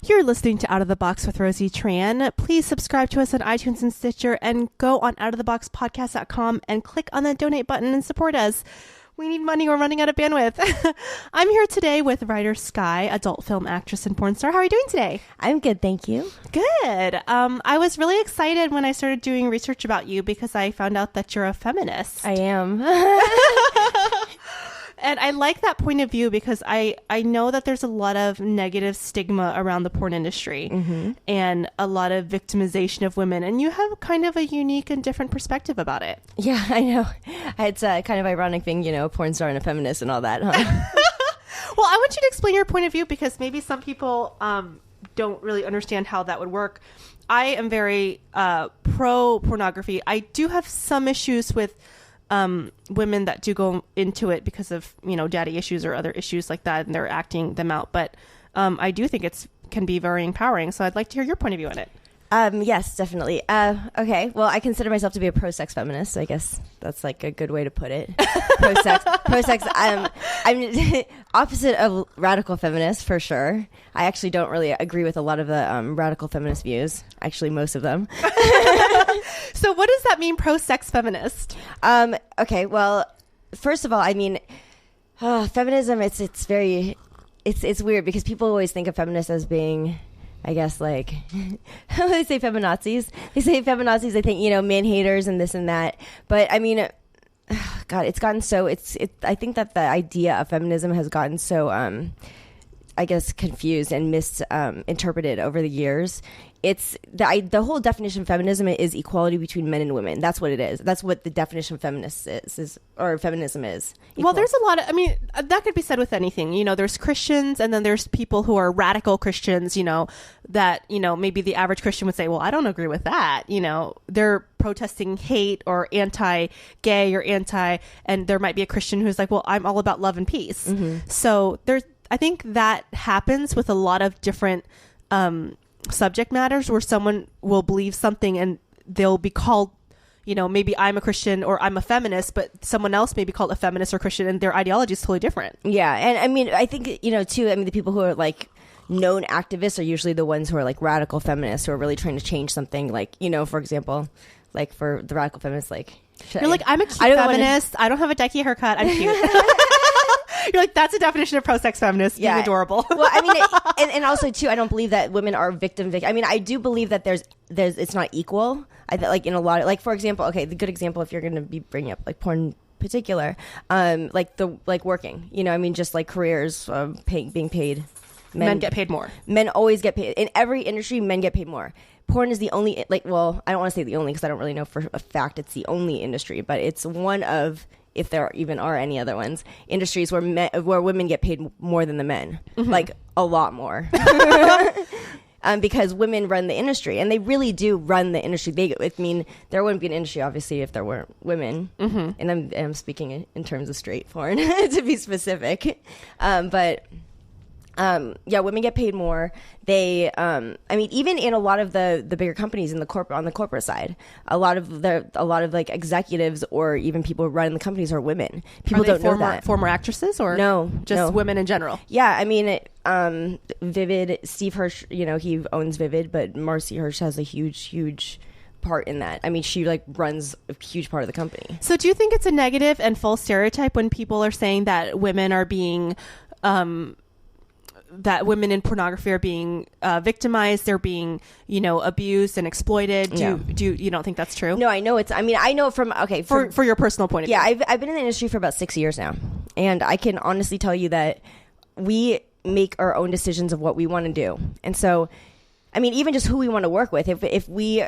You're listening to Out of the Box with Rosie Tran. Please subscribe to us on iTunes and Stitcher and go on outoftheboxpodcast.com and click on the donate button and support us. We need money. We're running out of bandwidth. I'm here today with Ryder Skye, adult film actress and porn star. How are you doing today? I'm good, thank you. Good. I was really excited when I started doing research about you because I found out that you're a feminist. I am. And I like that point of view because I know that there's a lot of negative stigma around the porn industry and a lot of victimization of women. And you have kind of a unique and different perspective about it. Yeah, I know. It's kind of ironic being, a porn star and a feminist and all that, huh? Well, I want you to explain your point of view because maybe some people don't really understand how that would work. I am very pro-pornography. I do have some issues with women that do go into it because of, daddy issues or other issues like that, and they're acting them out. But I do think can be very empowering. So I'd like to hear your point of view on it. Yes, definitely. Okay. Well, I consider myself to be a pro-sex feminist. So I guess that's like a good way to put it. Pro-sex. I'm opposite of radical feminist for sure. I actually don't really agree with a lot of the radical feminist views. Actually, most of them. So what does that mean, pro-sex feminist? Okay. Well, first of all, feminism. It's weird because people always think of feminists as being, I guess, like, they say feminazis. They say feminazis, they think, man haters and this and that. But I mean, God, it's gotten so, I think that the idea of feminism has gotten so, I guess, confused and misinterpreted over the years. It's the whole definition of feminism is equality between men and women. That's what it is. That's what the definition of feminist is or feminism is. Equal. Well, there's a lot of, that could be said with anything. There's Christians and then there's people who are radical Christians, that, maybe the average Christian would say, well, I don't agree with that. They're protesting hate or anti-gay or and there might be a Christian who's like, well, I'm all about love and peace. Mm-hmm. So I think that happens with a lot of different, subject matters where someone will believe something and they'll be called, maybe I'm a Christian or I'm a feminist, but someone else may be called a feminist or Christian and their ideology is totally different. Yeah. And I think, too, the people who are like known activists are usually the ones who are like radical feminists who are really trying to change something. Like, for example, like for the radical feminists, like, you're like, I'm a cute feminist. I don't have a dyke haircut. I'm cute. You're like, that's a definition of pro-sex feminist, being adorable. Well, and also too, I don't believe that women are victim. I do believe that there's it's not equal. Like in a lot of, like, for example, okay, the good example, if you're going to be bringing up like porn in particular, like working, just like careers, being paid. Men get paid more. Men always get paid. In every industry, men get paid more. Porn is the only, I don't want to say the only because I don't really know for a fact it's the only industry, but it's one of, if there even are any other ones, industries where women get paid more than the men, like a lot more, because women run the industry, and they really do run the industry. There wouldn't be an industry, obviously, if there weren't women, and I'm speaking in terms of straight porn to be specific, but. Women get paid more. They, even in a lot of the bigger companies on the corporate side, a lot of like executives or even people running the companies are women. People don't know that. Former actresses or just women in general? Yeah, Vivid, Steve Hirsch, he owns Vivid, but Marcy Hirsch has a huge part in that. She like runs a huge part of the company. So do you think it's a negative and false stereotype when people are saying that women are being that women in pornography are being victimized, they're being, abused and exploited? Do you don't think that's true? No, I know I know from, okay. For your personal point of view. Yeah, I've been in the industry for about 6 years now. And I can honestly tell you that we make our own decisions of what we want to do. And so, even just who we want to work with. If we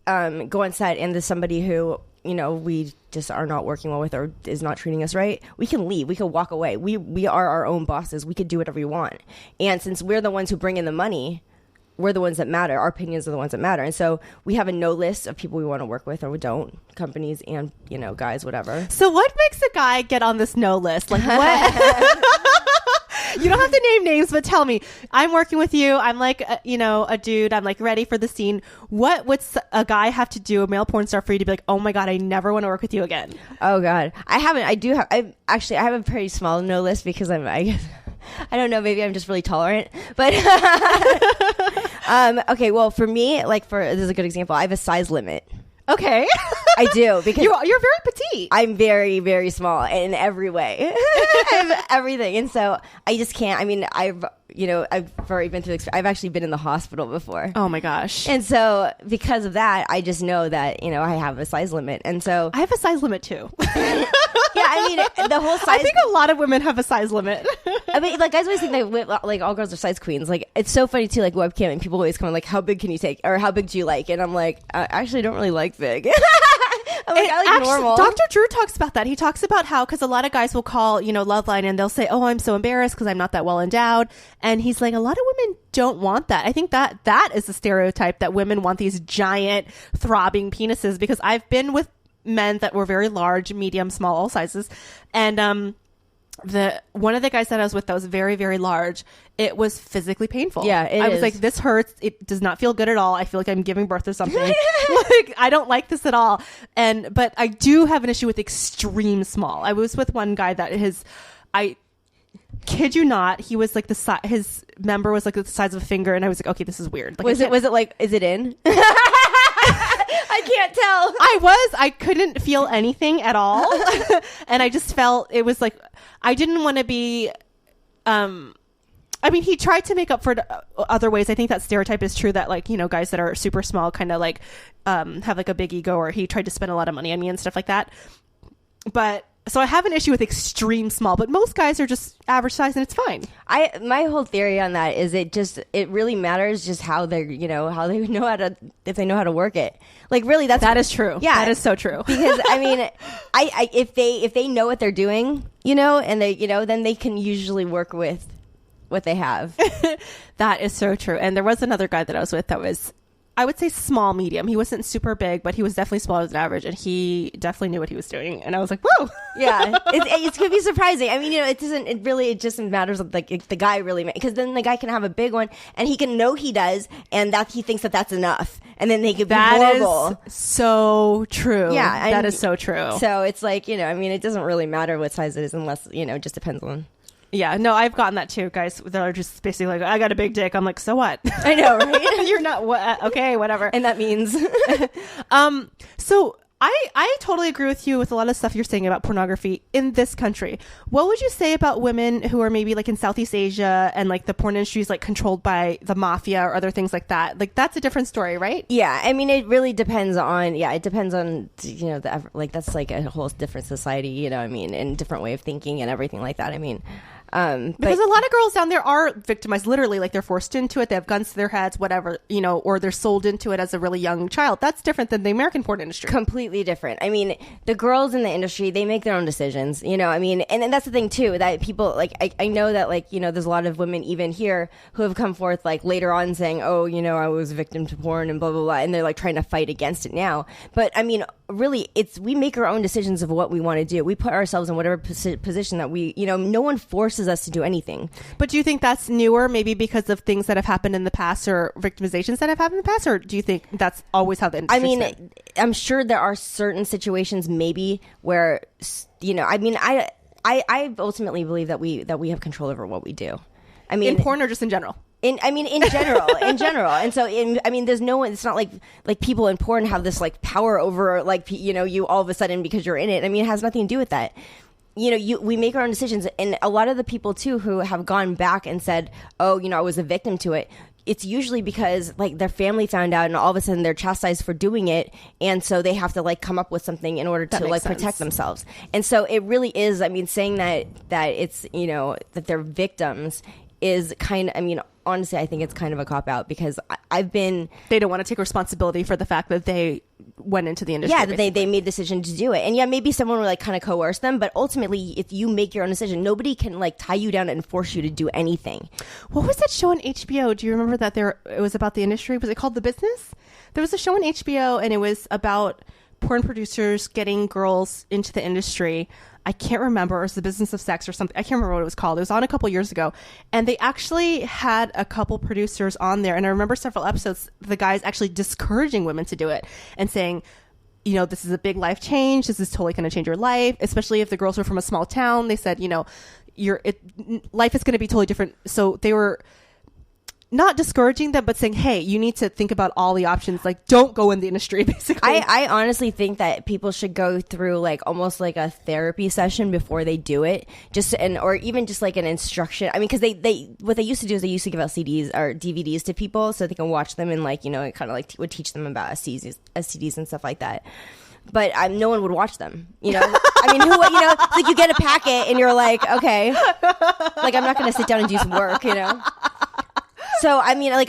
go on set and there's somebody who, we just are not working well with or is not treating us right, we can leave. We can walk away. We are our own bosses. We could do whatever we want. And since we're the ones who bring in the money, we're the ones that matter. Our opinions are the ones that matter. And so we have a no list of people we want to work with or we don't, companies and, guys, whatever. So what makes a guy get on this no list? Like what? You don't have to name names, but tell me, I'm working with you. I'm like, a dude. I'm like ready for the scene. What would a guy have to do, a male porn star, for you to be like, oh my God, I never want to work with you again? Oh God. I have a pretty small no list because I guess I don't know. Maybe I'm just really tolerant. But okay. Well, for me, this is a good example. I have a size limit. Okay. I do, because you're very petite. I'm very, very small in every way. I have everything. And so I just can't. I mean, I've already been through I've actually been in the hospital before. Oh my gosh. And so because of that, I just know that, I have a size limit. And so I have a size limit too. yeah, I mean, the whole size. I think a lot of women have a size limit. I mean, guys always think that all girls are size queens. It's so funny too, webcam, and people always come how big can you take, or how big do you like? And I'm like, I actually don't really like big. I like normal. Dr. Drew talks about that. He talks about how, because a lot of guys will call, Loveline, and they'll say, oh, I'm so embarrassed because I'm not that well endowed. And he's like, a lot of women don't want that. I think that is the stereotype, that women want these giant throbbing penises, because I've been with men that were very large, medium, small, all sizes. And one of the guys that I was with that was very, very large, it was physically painful. Yeah, I was like, this hurts. It does not feel good at all. I feel like I'm giving birth or something. I don't like this at all. But I do have an issue with extreme small. I was with one guy that I kid you not, he was his member was the size of a finger, and I was like, okay, this is weird. Was it is it in? I can't tell. I couldn't feel anything at all. And I just felt it was I didn't want to be, I mean, he tried to make up for it other ways. I think that stereotype is true, that guys that are super small kind of have a big ego, or he tried to spend a lot of money on me and stuff like that. But so I have an issue with extreme small, but most guys are just average size, and it's fine. My whole theory on that is it really matters just how they're, how they know if they know how to work it. Really, that is true. Yeah, that is so true. Because I mean, if they know what they're doing, and they, then they can usually work with what they have. That is so true. And there was another guy that I was with that was, I would say, small, medium. He wasn't super big, but he was definitely smaller than average, and he definitely knew what he was doing. And I was like, whoa. Yeah, it could be surprising. I mean, it just matters the guy really, because then the guy can have a big one, and he can know he does, and that he thinks that's enough, and then they could be horrible. That is so true. Yeah, that is so true. So it's it doesn't really matter what size it is, unless it just depends on. Yeah, no, I've gotten that too, guys that are just basically I got a big dick. I'm like, so what? I know, right? You're not what? Okay, whatever. And that means, so I totally agree with you with a lot of stuff you're saying about pornography in this country. What would you say about women who are maybe in Southeast Asia, and the porn industry is controlled by the mafia or other things like that? That's a different story, right? Yeah, I mean, it really depends on. Yeah, it depends on that's a whole different society. And different way of thinking and everything like that. I mean. Because a lot of girls down there are victimized, literally, they're forced into it, they have guns to their heads, whatever, or they're sold into it as a really young child. That's different than the American porn industry. Completely different. I mean, the girls in the industry, they make their own decisions, I mean, and that's the thing too, that people I know that there's a lot of women even here who have come forth later on saying, oh, I was a victim to porn and blah blah blah, and they're trying to fight against it now. But I mean, really, we make our own decisions of what we want to do. We put ourselves in whatever position that we, no one forces us to do anything. But do you think that's newer, maybe because of things that have happened in the past, or victimizations that have happened in the past, or do you think that's always how the industry been? I'm sure there are certain situations maybe where, I mean, I ultimately believe that we have control over what we do. I mean, in porn or just in general? In general. And so, there's no one, it's not like people in porn have this power over you all of a sudden because you're in it. I mean, it has nothing to do with that. We make our own decisions, and a lot of the people too who have gone back and said, oh, I was a victim to it. It's usually because their family found out, and all of a sudden they're chastised for doing it, and so they have to prcome up with something in order to protect themselves. And so it really is. I mean, saying that it's that they're victims is honestly, I think it's kind of a cop-out, because they don't want to take responsibility for the fact that they went into the industry. Yeah, that they made the decision to do it. And yeah, maybe someone would kind of coerce them, but ultimately, if you make your own decision, nobody can tie you down and force you to do anything. What was that show on HBO? Do you remember that it was about the industry? Was it called The Business? There was a show on HBO, and it was about porn producers getting girls into the industry. I can't remember. It was The Business of Sex or something. I can't remember what it was called. It was on a couple years ago. And they actually had a couple producers on there. And I remember several episodes, the guys actually discouraging women to do it and saying, this is a big life change. This is totally going to change your life, especially if the girls were from a small town. They said, life is going to be totally different. So they were not discouraging them, but saying, hey, you need to think about all the options. Like, don't go in the industry, basically. I honestly think that people should go through like almost like a therapy session before they do it, or even just like an instruction. I mean, because they what they used to do is they used to give out CDs or DVDs to people so they can watch them, and like, it kind of like would teach them about STDs and stuff like that. But no one would watch them, I mean, it's like you get a packet and you're like, okay, like I'm not going to sit down and do some work, So I mean, like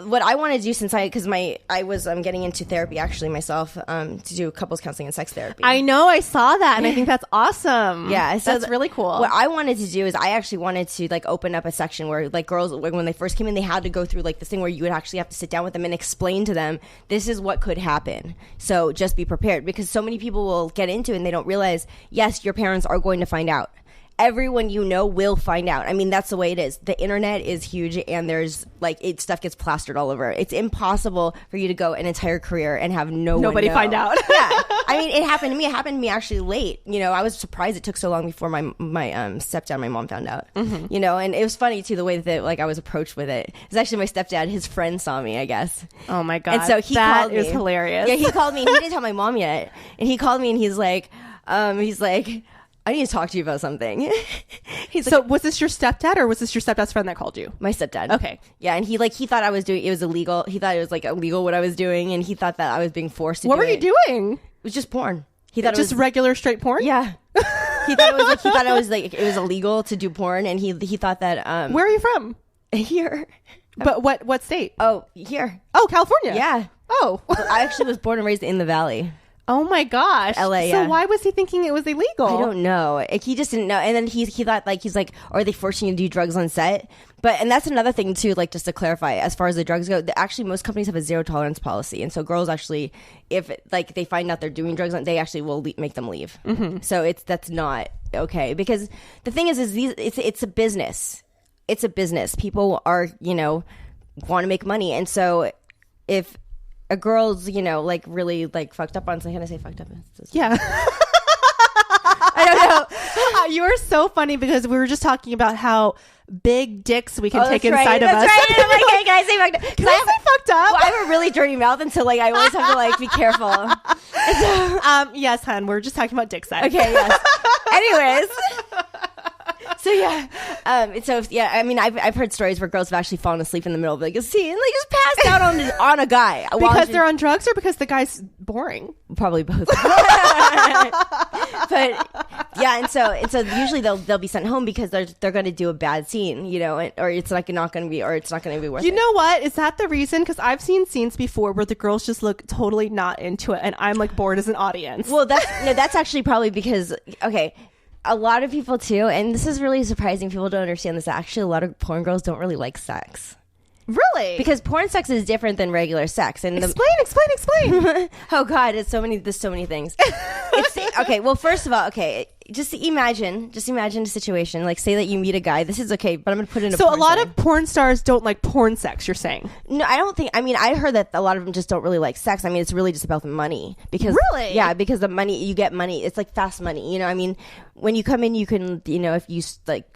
what I want to do because I'm getting into therapy actually myself to do couples counseling and sex therapy. I know, I saw that, and I think that's awesome. Yeah, so that's really cool. What I wanted to do is I actually wanted to like open up a section where like girls, when they first came in, they had to go through like this thing where you would actually have to sit down with them and explain to them this is what could happen. So just be prepared, because so many people will get into it and they don't realize, yes, your parents are going to find out. Everyone will find out. I mean, that's the way it is. The internet is huge, and there's like stuff gets plastered all over. It's impossible for you to go an entire career and have nobody find out. Yeah, I mean, it happened to me. It happened to me actually late. I was surprised it took so long before my stepdad, my mom found out. Mm-hmm. And it was funny too the way that like I was approached with it. It's actually my stepdad. His friend saw me, I guess. Oh my god! And so he called me. That is hilarious. Yeah, he called me. He didn't tell my mom yet, and he called me and he's like. I need to talk to you about something. So was this your stepdad, or was this your stepdad's friend that called you? My stepdad. Okay. Yeah, and he thought I was doing it was illegal. He thought it was like illegal what I was doing, and he thought that I was being forced to What do were it. you doing? It was just porn. He thought just it was regular straight porn? Yeah. He thought it was like it was illegal to do porn, and he thought that Where are you from? Here. But what state? Oh, here. Oh, California. Yeah. Oh. I actually was born and raised in the Valley. Oh my gosh. LA, So yeah. why was he thinking it was illegal? I don't know. Like, he just didn't know. And then he thought like, he's like, are they forcing you to do drugs on set? And that's another thing too, like just to clarify, as far as the drugs go, actually most companies have a zero tolerance policy. And so girls actually, if like they find out they're doing drugs, they actually will make them leave. Mm-hmm. So that's not okay. Because the thing is it's a business. It's a business. People are, want to make money. And so if a girl's, like really like fucked up on something. Can I say fucked up? Yeah. I don't know. You are so funny, because we were just talking about how big dicks we can take inside of us. Right. I'm like, hey, can I say fucked up? Can I say fucked up? Well, I have a really dirty mouth, and so like I always have to like be careful. Yes, hun. We're just talking about dick size. Okay. Yes. Anyways. So yeah, I mean, I've heard stories where girls have actually fallen asleep in the middle of like a scene, like just passed out on a guy because they're on drugs, or because the guy's boring. Probably both. But yeah, and so usually they'll be sent home because they're going to do a bad scene, or it's like not going to be, or it's not going to be worth it. You know what? Is that the reason? Because I've seen scenes before where the girls just look totally not into it, and I'm like bored as an audience. Well, that's actually probably because a lot of people too, and this is really surprising. People don't understand this. Actually, a lot of porn girls don't really like sex. Really? Because porn sex is different than regular sex. And Explain. Oh God, there's so many things. Okay. Well, first of all, just imagine a situation. Like, say that you meet a guy. This is okay, but I'm going to put it in a So porn a lot setting. of porn stars don't like porn sex, you're saying? No, I don't think. I mean, I heard that a lot of them just don't really like sex. I mean, it's really just about the money. Because Really? Yeah, because the money, you get money. It's like fast money. I mean, when you come in, you can, if you like,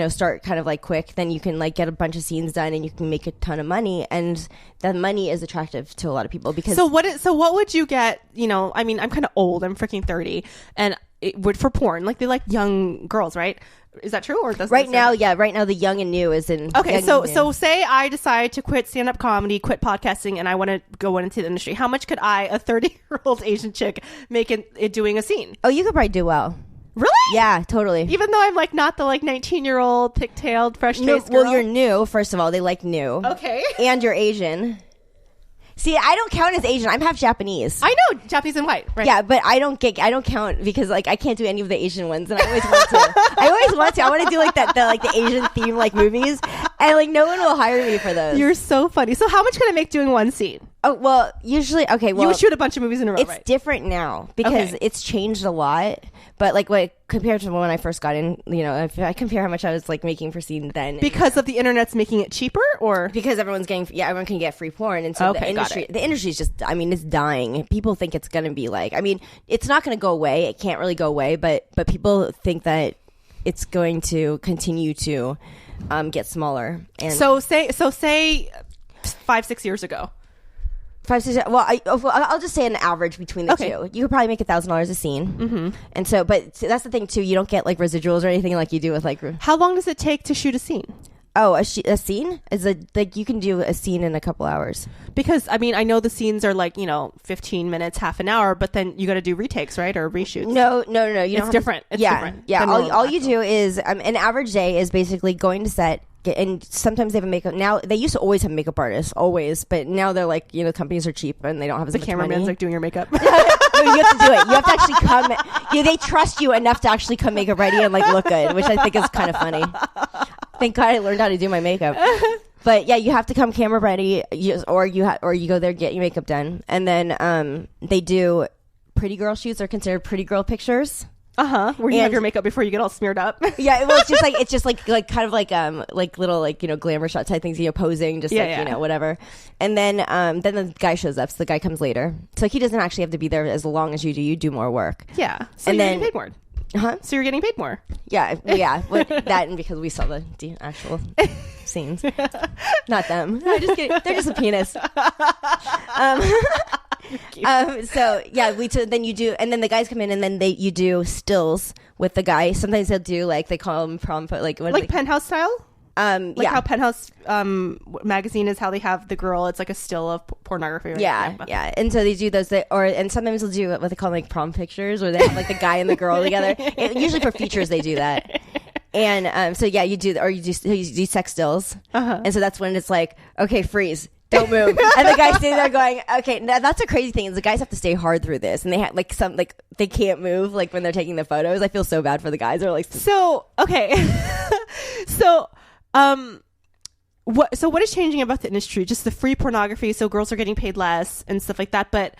start kind of like quick, then you can like get a bunch of scenes done and you can make a ton of money, and that money is attractive to a lot of people. Because so what would you get? I mean, I'm kind of old. I'm freaking 30, and it would for porn. Like, they like young girls, right? Is that true, or doesn't right now the young and new is in. Okay, so say I decide to quit stand-up comedy, quit podcasting, and I want to go into the industry. How much could a 30-year-old Asian chick make it doing a scene? Oh, you could probably do well. Really? Yeah, totally. Even though I'm like not the like 19-year-old pigtailed fresh-faced girl? Well, you're new. First of all, they like new. Okay. And you're Asian. See, I don't count as Asian. I'm half Japanese. I know, Japanese and white, right? Yeah, but I don't count because like I can't do any of the Asian ones, and I always want to. I want to do like the Asian theme like movies, and like no one will hire me for those. You're so funny. So how much can I make doing one scene? Oh, well, usually, okay, well, you would shoot a bunch of movies in a row, it's right? different now because it's changed a lot. But like compared to when I first got in, if I compare how much I was like making per scene then, because of the internet's making it cheaper, or because everyone can get free porn, and so the industry is just, I mean, it's dying. People think it's gonna be like, I mean, it's not gonna go away. It can't really go away, but people think that it's going to continue to get smaller. And so say 5-6 years ago. 5-6. Well, I'll just say an average between the two. You could probably make $1,000 a scene, and so, but that's the thing too. You don't get like residuals or anything like you do with like. How long does it take to shoot a scene? Oh, a scene is like you can do a scene in a couple hours. Because I mean, I know the scenes are like 15 minutes, half an hour, but then you got to do retakes, right, or reshoots. No. It's different. It's different. Yeah. All you do is an average day is basically going to set. And sometimes they have a makeup. Now they used to always have makeup artists, always, but now they're like, companies are cheap and they don't have as much money. The cameraman's like doing your makeup. No, you have to do it. You have to actually come. They trust you enough to actually come makeup ready and like look good, which I think is kind of funny. Thank God I learned how to do my makeup. But yeah, you have to come camera ready, or you go there get your makeup done, and then they do pretty girl shoots. Are considered pretty girl pictures. Where you have your makeup before you get all smeared up. Yeah, well, it's just like kind of like little like glamour shot type things, posing, just whatever. And then the guy shows up. So the guy comes later, so he doesn't actually have to be there as long as you do. You do more work. Yeah, so you're getting paid more. So you're getting paid more. Yeah. With that, and because we saw the actual scenes, not them. No, just kidding. They're just a penis. So yeah, then you do, and then the guys come in, and then you do stills with the guy. Sometimes they'll do like they call them prom, like Penthouse style. How Penthouse magazine is, how they have the girl. It's like a still of pornography. Right? Yeah. And so they do those, and sometimes they'll do what they call like prom pictures, where they have like the guy and the girl together. Usually for features they do that. And so yeah, you do sex stills, and so that's when it's like, okay, freeze. Don't move. And the guy's sitting there going, okay, now that's a crazy thing is the guys have to stay hard through this, and they have they can't move like when they're taking the photos. I feel so bad for the guys. They're like, so okay. What is changing about the industry? Just the free pornography, so girls are getting paid less and stuff like that, but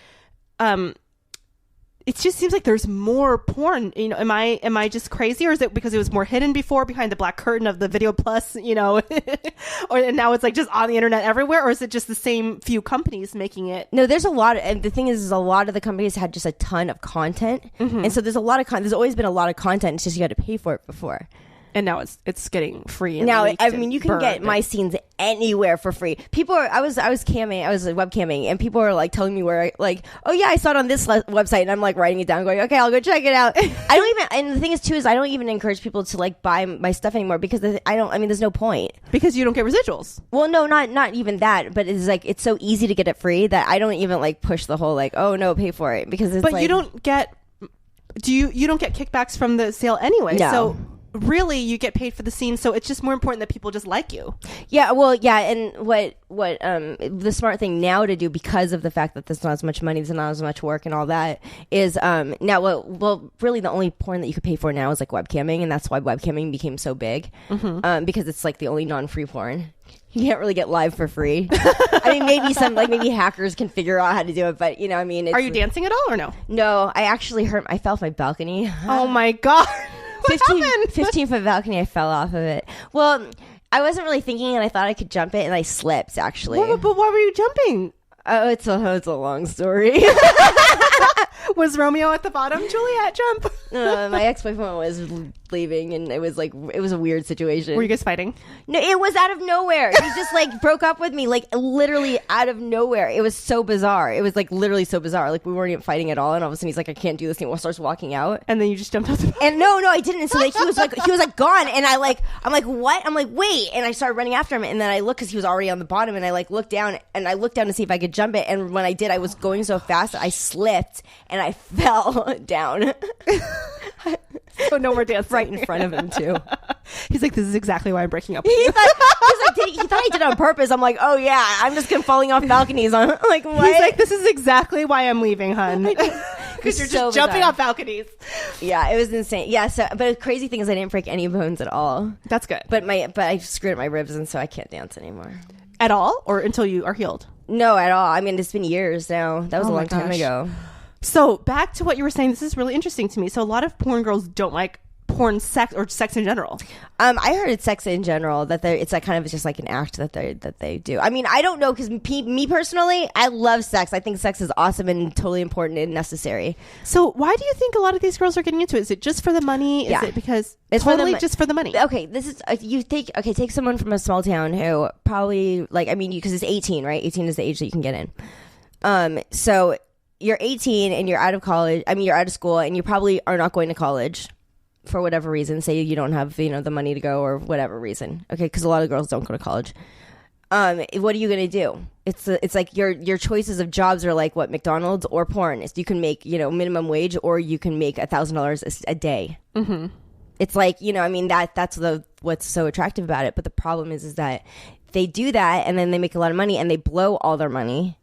it just seems like there's more porn. Am I just crazy, or is it because it was more hidden before behind the black curtain of the Video Plus, and now it's like just on the internet everywhere, or is it just the same few companies making it? No, there's a lot, and the thing is a lot of the companies had just a ton of content, and so there's a lot of there's always been a lot of content. It's just you had to pay for it before. And now it's getting free. Now, I mean, you can get my scenes anywhere for free. People are, I was webcamming, and people are like telling me where, oh yeah, I saw it on this website, and I'm like writing it down, going, okay, I'll go check it out. And the thing is too, is I don't even encourage people to like buy my stuff anymore, because there's no point. Because you don't get residuals. Well, no, not even that, but it's like, it's so easy to get it free that I don't even like push the whole like, oh no, pay for it, because it's But you don't get, you don't get kickbacks from the sale anyway. No. So really you get paid for the scene, so it's just more important that people just like you. Yeah, well, yeah, and what the smart thing now to do, because of the fact that there's not as much money, there's not as much work and all that, is now really the only porn that you could pay for now is like webcamming, and that's why webcamming became so big, because it's like the only non-free porn. You can't really get live for free. I mean, maybe hackers can figure out how to do it, but it's, are you dancing at all or no? No, I actually I fell off my balcony. Oh my god. 15-foot balcony, I fell off of it. Well, I wasn't really thinking, and I thought I could jump it, and I slipped, actually. But why were you jumping? Oh, it's a long story. Was Romeo at the bottom? Juliet, jump. My ex-boyfriend was leaving, and it was a weird situation. Were you guys fighting? No, it was out of nowhere. He just like broke up with me, like literally out of nowhere. It was so bizarre. It was like literally so bizarre. Like we weren't even fighting at all, and all of a sudden he's like, I can't do this anymore. Starts walking out, and then you just jumped out the and no, I didn't. And so like he was like gone, and I'm like what? I'm like wait, and I started running after him, and then I looked because he was already on the bottom, and I like looked down to see if I could jump it, and when I did, I was going so fast that I slipped and I fell down. So no more dance right in front of him too. He's like, this is exactly why I'm breaking up with you. He thought I did it on purpose. I'm like, oh yeah, I'm just falling off balconies. I'm like, what? He's like, this is exactly why I'm leaving, hun. Because you're just jumping off balconies. Yeah, it was insane. Yeah, but the crazy thing is I didn't break any bones at all. That's good. But I screwed up my ribs, and so I can't dance anymore. At all? Or until you are healed? No, at all. I mean, it's been years now. That was a long time ago. So back to what you were saying. This is really interesting to me. So a lot of porn girls don't like porn sex or sex in general? I heard it's sex in general, that it's like kind of just like an act that they do. I mean, I don't know, because me personally, I love sex. I think sex is awesome and totally important and necessary. So why do you think a lot of these girls are getting into it? Is it just for the money? Is it because it's totally just for the money? Okay, this is take someone from a small town who probably, like, I mean, because it's 18, right? 18 is the age that you can get in. So you're 18 and you're out of college. I mean, you're out of school and you probably are not going to college for whatever reason. Say you don't have, the money to go or whatever reason. Okay, because a lot of girls don't go to college. What are you going to do? It's like your choices of jobs are like what, McDonald's or porn. You can make, minimum wage, or you can make $1,000 a day. Mm-hmm. It's like, I mean, that's what's so attractive about it. But the problem is that they do that and then they make a lot of money and they blow all their money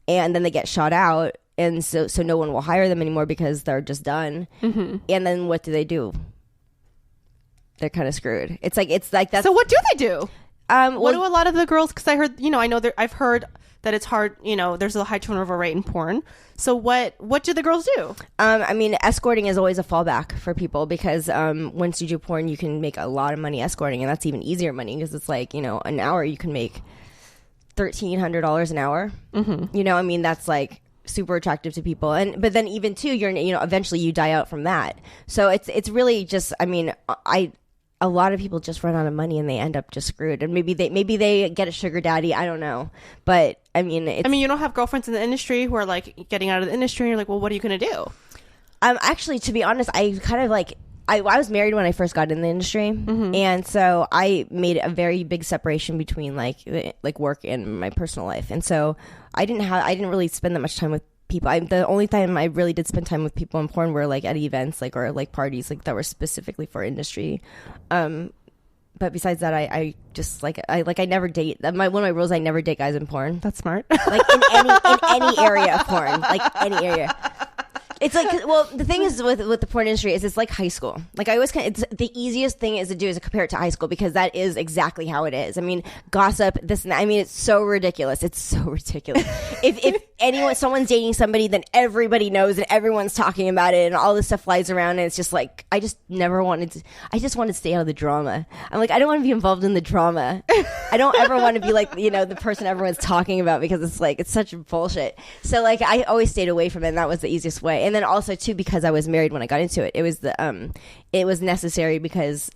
and then they get shot out. And so no one will hire them anymore because they're just done. Mm-hmm. And then what do? They're kind of screwed. It's like that. So what do they do? What do a lot of the girls? Because I heard, I know I've heard that it's hard. There's a high turnover rate in porn. So what do the girls do? I mean, escorting is always a fallback for people because once you do porn, you can make a lot of money escorting, and that's even easier money because it's like an hour you can make $1,300 an hour. Mm-hmm. I mean, that's like super attractive to people, but then even too, you're eventually you die out from that. So it's really just, I mean, a lot of people just run out of money and they end up just screwed. And maybe they get a sugar daddy. I don't know, but I mean, you don't have girlfriends in the industry who are like getting out of the industry, and you're like, well, what are you gonna do? Actually, to be honest, I kind of like. I was married when I first got in the industry, mm-hmm. and so I made a very big separation between like work and my personal life, and so I didn't really spend that much time with people. The only time I really did spend time with people in porn were like at events, or like parties, like that were specifically for industry. But besides that, I just I never date. One of my rules: I never date guys in porn. That's smart. Like in any area of porn, like any area. It's like, well, the thing is with the porn industry is it's like high school. Like I always it's the easiest thing is to do is to compare it to high school because that is exactly how it is. I mean, gossip, this and that. I mean, it's so ridiculous. It's so ridiculous. if someone's dating somebody, then everybody knows and everyone's talking about it and all this stuff flies around, and it's just like, I just wanted to stay out of the drama. I'm like, I don't want to be involved in the drama. I don't ever want to be like, the person everyone's talking about because it's like, it's such bullshit. So like, I always stayed away from it, and that was the easiest way. And then also too, because I was married when I got into it, it was necessary because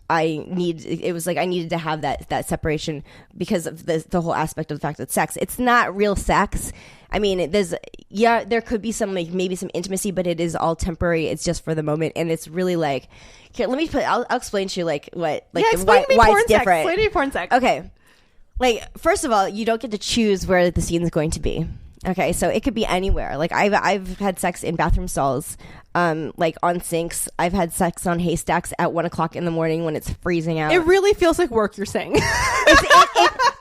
I needed to have that separation because of the whole aspect of the fact that it's not real sex. I mean, there could be some maybe some intimacy, but it is all temporary. It's just for the moment, and it's really like, here, I'll explain to you why it's different. Explain to me porn sex. Okay, like first of all, you don't get to choose where the scene is going to be. Okay, so it could be anywhere. Like I've had sex in bathroom stalls, like on sinks. I've had sex on haystacks at 1 o'clock in the morning when it's freezing out. It really feels like work. You're saying.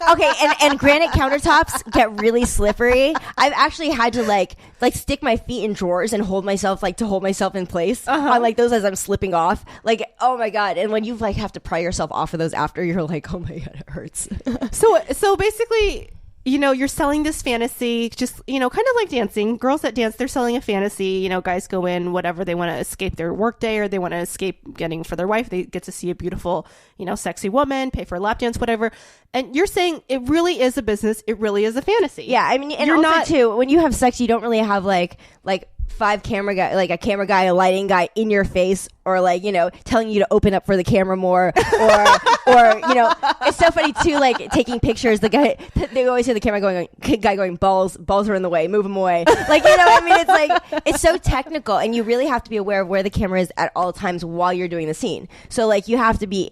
Okay, and granite countertops get really slippery. I've actually had to like stick my feet in drawers and hold myself in place on like those as I'm slipping off. Like, oh my god! And when you like have to pry yourself off of those after, you're like, oh my god, it hurts. So basically, you're selling this fantasy, just, kind of like dancing. Girls that dance, they're selling a fantasy. Guys go in, whatever, they want to escape their workday or they want to escape getting for their wife. They get to see a beautiful, sexy woman, pay for a lap dance, whatever. And you're saying it really is a business. It really is a fantasy. Yeah, I mean, and you're also not too, when you have sex, you don't really have like a camera guy, a lighting guy in your face, or like, telling you to open up for the camera more, or it's so funny too, like taking pictures. The guy, they always hear the camera going, balls are in the way, move them away. Like, I mean, it's like, it's so technical, and you really have to be aware of where the camera is at all times while you're doing the scene. So like, you have to be,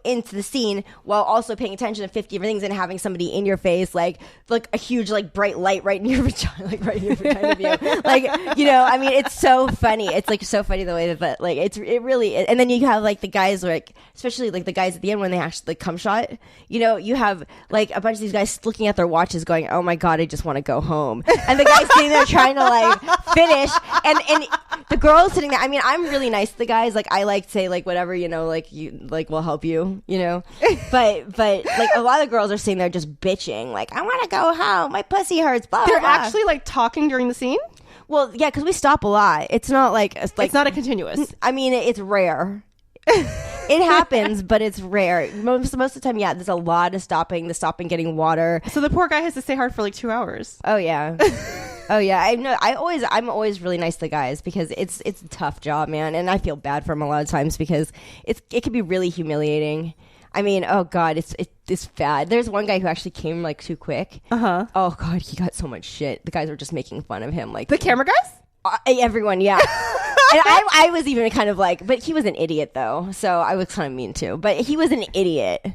into the scene while also paying attention to 50 different things and having somebody in your face, like a huge, like bright light right in your vagina, like right in your vagina view. Like, I mean, it's so funny. It's like so funny the way that like it really is. And then you have like the guys, like especially like the guys at the end when they actually come shot. You have like a bunch of these guys looking at their watches, going, "Oh my god, I just want to go home." And the guys sitting there trying to like finish, and the girls sitting there. I mean, I'm really nice to the guys. Like I like say like whatever, like you like we'll help you, But like a lot of girls are sitting there just bitching, like I want to go home, my pussy hurts. Blah, They're blah, blah. actually like talking during the scene. Well, yeah, because we stop a lot. It's not like it's not a continuous. I mean, it's rare. It happens, but it's rare. Most of the time, yeah, there's a lot of stopping, getting water. So the poor guy has to stay hard for like 2 hours. Oh yeah. Oh yeah. I know. I'm always really nice to guys because it's a tough job, man, and I feel bad for them a lot of times because it can be really humiliating. I mean, oh god, it's bad. There's one guy who actually came like too quick. Oh god, he got so much shit. The guys were just making fun of him, like the camera guys. Everyone, yeah. And I was even kind of like, but he was an idiot though, so I was kind of mean too. But he was an idiot.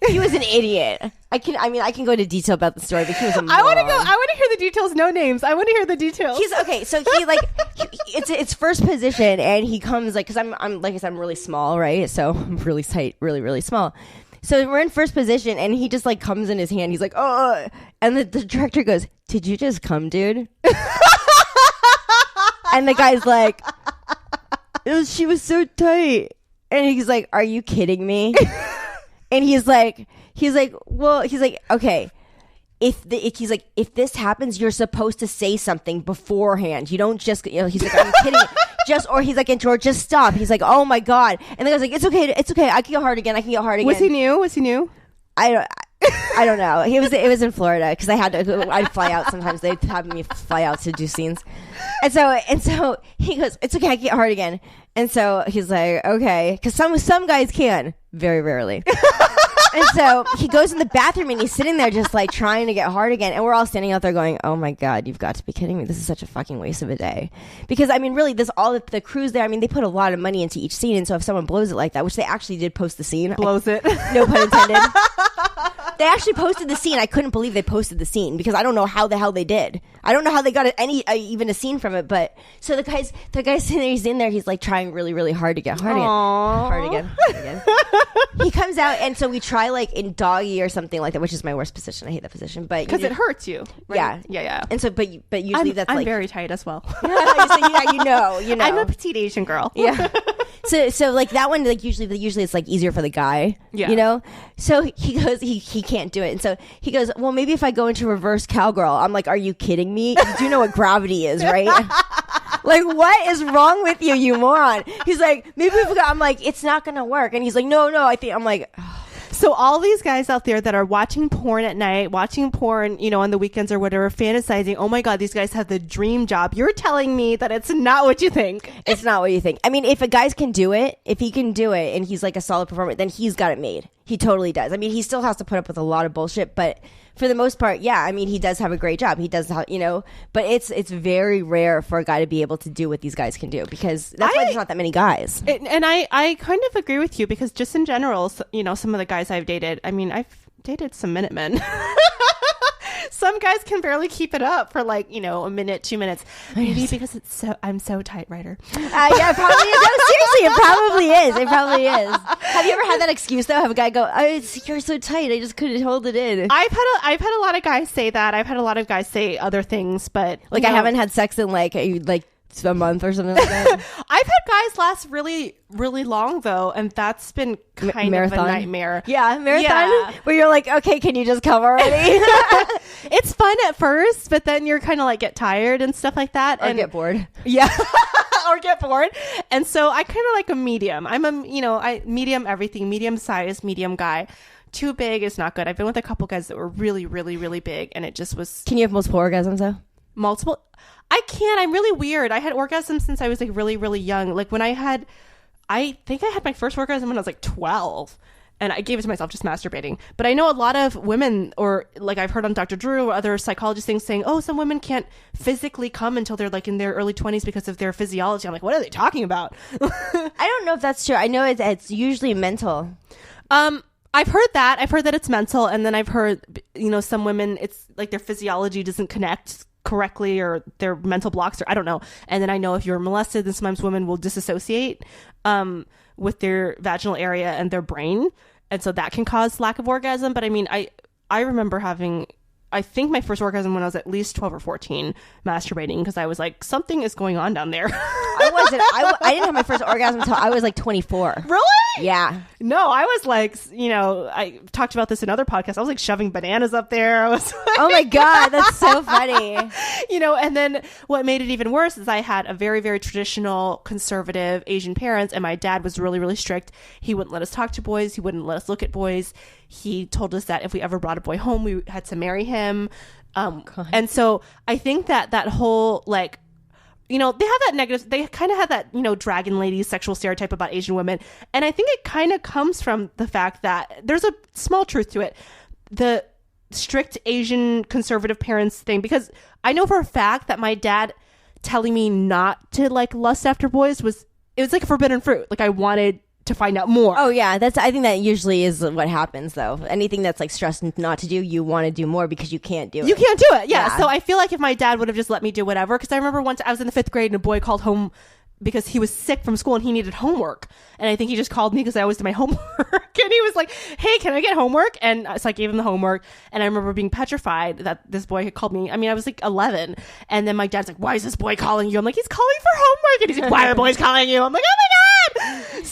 He was an idiot. I can go into detail about the story, but he was a moron. I want to hear the details. No names. I want to hear the details. He's okay. So it's first position, and he comes like, because I'm like I said, I'm really small, right? So I'm really tight, really really small. So we're in first position, and he just like comes in his hand. He's like, oh, and the director goes, "Did you just come, dude?" And the guy's like, she was so tight. And he's like, are you kidding me? And he's like, okay, if this happens, you're supposed to say something beforehand. You don't just, he's like, are you kidding? Or he's like, and George, just stop. He's like, oh my God. And the guy's like, it's okay. I can get hard again. Was he new? I don't know. It was in Florida because I'd fly out sometimes. They'd have me fly out to do scenes. And so he goes, it's okay, I can get hard again. And so he's like, okay. Because some guys can, very rarely. And so he goes in the bathroom and he's sitting there just like trying to get hard again. And we're all standing out there going, oh my God, you've got to be kidding me. This is such a fucking waste of a day. Because I mean, really, all the crews there, I mean, they put a lot of money into each scene. And so if someone blows it like that, which they actually did post the scene. Blows it. No pun intended. They actually posted the scene. I couldn't believe they posted the scene because I don't know how the hell they did. I don't know how they got even a scene from it. But so the guy's sitting there, he's in there, he's like trying really, really hard to get hard again. He comes out, and so we try like in doggy or something like that, which is my worst position. I hate that position, but because it hurts you. Right? Yeah. And so, but usually I'm very tight as well. So, yeah, you know. I'm a petite Asian girl. Yeah. So like that one, like usually it's like easier for the guy. Yeah. You know. So he goes, he can't do it, and so he goes, well, maybe if I go into reverse cowgirl. I'm like, are you kidding me? You do know what gravity is, right? Like, what is wrong with you, you moron? He's like, maybe if I'm like, it's not gonna work, and he's like, no, I think I'm like. So all these guys out there that are watching porn at night, watching porn, on the weekends or whatever, fantasizing, oh my God, these guys have the dream job. You're telling me that it's not what you think. It's not what you think. I mean, if a guy can do it, if he can do it and he's like a solid performer, then he's got it made. He totally does. I mean, he still has to put up with a lot of bullshit, but for the most part, yeah, I mean, he does have a great job. He does, but it's very rare for a guy to be able to do what these guys can do because that's why there's not that many guys. And I kind of agree with you because just in general, some of the guys I've dated, I mean, I've dated some Minutemen. Some guys can barely keep it up for like, a minute, 2 minutes. Maybe because I'm so tight, Ryder. Yeah, it probably is. No, seriously, it probably is. Have you ever had that excuse though? Have a guy go, you're so tight, I just couldn't hold it in. I've had a lot of guys say that. I've had a lot of guys say other things, but like I haven't had sex in like a month or something like that. I've had guys last really, really long though, and that's been kind of a nightmare. Yeah, marathon where you're like, okay, can you just come already? It's fun at first, but then you're kind of like get tired and stuff like that, or get bored. Yeah, or get bored. And so I kind of like a medium. I'm a medium everything, medium size, medium guy. Too big is not good. I've been with a couple guys that were really, really, really big, and it just was. Can you have multiple orgasms though? Multiple. I can't. I'm really weird. I had orgasms since I was like really, really young. Like when I think I had my first orgasm when I was like 12 and I gave it to myself just masturbating. But I know a lot of women, or like I've heard on Dr. Drew or other psychologist things saying, oh, some women can't physically come until they're like in their early 20s because of their physiology. I'm like, what are they talking about? I don't know if that's true. I know it's usually mental. I've heard that. I've heard that it's mental. And then I've heard, some women, it's like their physiology doesn't connect correctly or their mental blocks, or I don't know. And then I know if you're molested, then sometimes women will disassociate with their vaginal area and their brain, and so that can cause lack of orgasm. But I mean, I remember having, I think my first orgasm when I was at least 12 or 14 masturbating because I was like, something is going on down there. I wasn't. I didn't have my first orgasm until I was like 24. Really? Yeah. No, I was like, I talked about this in other podcasts. I was like shoving bananas up there. I was like, oh my God, that's so funny. And then what made it even worse is I had a very, very traditional conservative Asian parents, and my dad was really, really strict. He wouldn't let us talk to boys. He wouldn't let us look at boys. He told us that if we ever brought a boy home, we had to marry him. And so I think that whole like, they have that negative, they kind of have that, dragon lady sexual stereotype about Asian women. And I think it kind of comes from the fact that there's a small truth to it. The strict Asian conservative parents thing, because I know for a fact that my dad telling me not to like lust after boys it was like a forbidden fruit. Like I wanted to find out more. Oh yeah, I think that usually is what happens though. Anything that's like stressed not to do, you want to do more because you can't do it. You can't do it. Yeah. So I feel like if my dad would have just let me do whatever, because I remember once I was in the 5th grade and a boy called home because he was sick from school and he needed homework. And I think he just called me because I always did my homework. And he was like, hey, can I get homework? And so I gave him the homework. And I remember being petrified that this boy had called me. I mean, I was like 11. And then my dad's like, why is this boy calling you? I'm like, he's calling for homework. And he's like, why are boys calling you? I'm like, oh my God.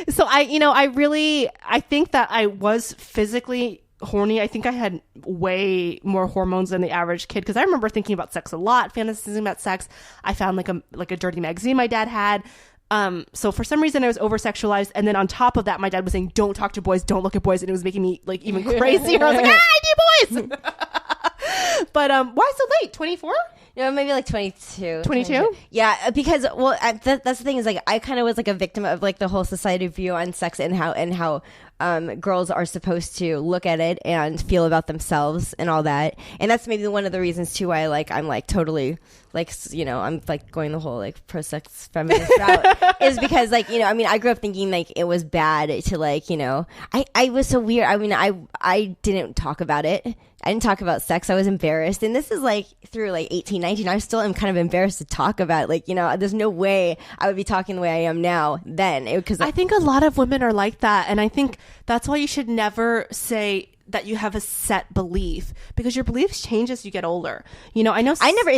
So I think that I was physically horny. I think I had way more hormones than the average kid, because I remember thinking about sex a lot, fantasizing about sex. I found like a dirty magazine my dad had. So for some reason I was over sexualized, and then on top of that my dad was saying don't talk to boys, don't look at boys, and it was making me like even crazier. I was like, I do boys. But why so late? 24? Maybe like 22. 22? Yeah, because that's the thing is like I kind of was like a victim of like the whole society view on sex and how girls are supposed to look at it and feel about themselves and all that. And that's maybe one of the reasons too why I'm like totally like I'm like going the whole like pro-sex feminist route is because I grew up thinking like it was bad to I was so weird. I mean I didn't talk about it. I didn't talk about sex. I was embarrassed. And this is like through like 18, 19. I still am kind of embarrassed to talk about it. There's no way I would be talking the way I am now then. Because I think a lot of women are like that. And I think that's why you should never say that you have a set belief, because your beliefs change as you get older. It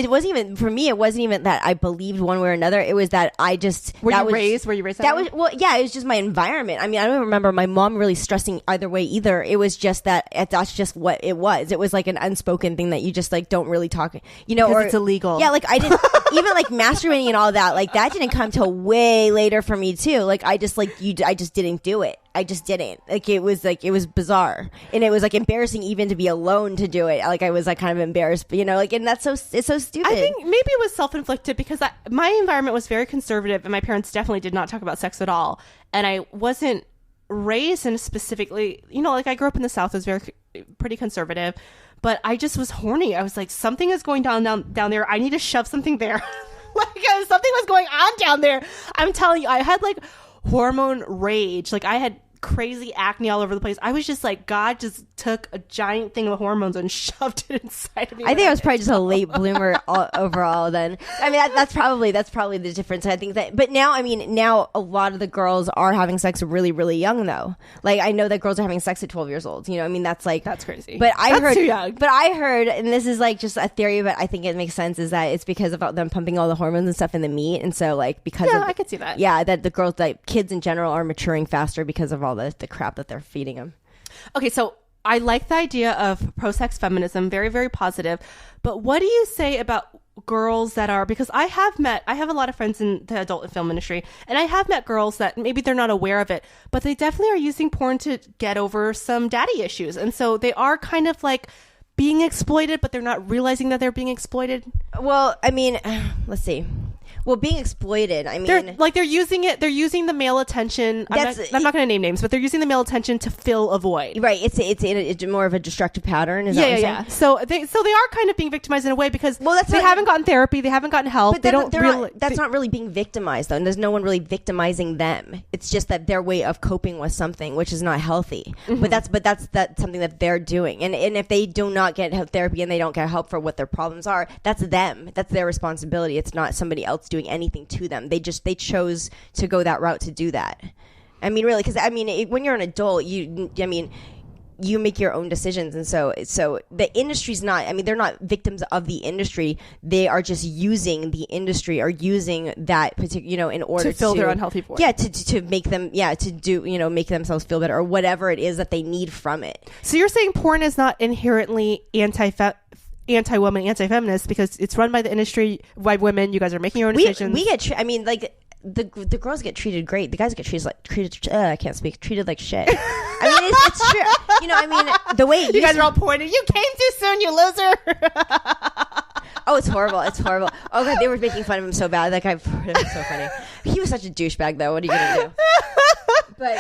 wasn't even that I believed one way or another. It was that I just were you raised that way? It was just my environment. I mean, I don't remember my mom really stressing either way either. It was just that's just what it was. It was like an unspoken thing that you just like don't really talk, or it's illegal. Yeah, like I didn't even like masturbating and all that. Like that didn't come till way later for me too. Like I just didn't do it. I just didn't. It was bizarre, and it was like embarrassing even to be alone to do it. Like I was like kind of embarrassed, and it's so stupid. I think maybe it was self-inflicted because my environment was very conservative, and my parents definitely did not talk about sex at all. And I wasn't raised in specifically, I grew up in the South, was pretty conservative, but I just was horny. I was like, something is going down there. I need to shove something there. Something was going on down there. I'm telling you, I had like hormone rage. Like I had crazy acne all over the place. I was just like, God just took a giant thing of hormones and shoved it inside of me. I think I was probably just a late bloomer overall then. I mean, that's probably the difference. I think that, but now a lot of the girls are having sex really, really young though. Like I know that girls are having sex at 12 years old. That's crazy. But that's too young. But I heard, and this is like just a theory, but I think it makes sense, is that it's because of them pumping all the hormones and stuff in the meat. And so I could see that. Yeah, that the girls, like kids in general, are maturing faster because of all the crap that they're feeding them. Okay, so I like the idea of pro-sex feminism, very, very positive. But what do you say about girls that are, because I have a lot of friends in the adult film industry, and I have met girls that maybe they're not aware of it, but they definitely are using porn to get over some daddy issues. And so they are kind of like being exploited, but they're not realizing that they're being exploited. Well, I mean, let's see. Well, being exploited, I mean... They're using it, they're using the male attention... I'm not going to name names, but they're using the male attention to fill a void. Right, it's more of a destructive pattern, is that what you're saying? So they are kind of being victimized in a way because they haven't gotten therapy, they haven't gotten help, but that's not really being victimized, though, and there's no one really victimizing them. It's just that their way of coping with something, which is not healthy. Mm-hmm. But that's something that they're doing. And if they do not get therapy and they don't get help for what their problems are, that's them. That's their responsibility. It's not somebody else doing anything to them. They chose to go that route to do that. I mean, really, because when you're an adult, you make your own decisions. And so the industry's not, I mean, they're not victims of the industry. They are just using the industry or using that particular, you know, in order to fill their unhealthy void. Yeah, to make them, to do, you know, make themselves feel better or whatever it is that they need from it. So you're saying porn is not inherently anti-woman, anti-feminist because it's run by the industry, by women. You guys are making your own decisions. We get, I mean, like, the girls get treated great. The guys get treated like shit. I mean, it's true. You know, I mean, the way you guys are all pointing. You came too soon, you loser. Oh, it's horrible. It's horrible. Oh god, they were making fun of him so bad. That guy, it was so funny. He was such a douchebag, though. What are you gonna do? But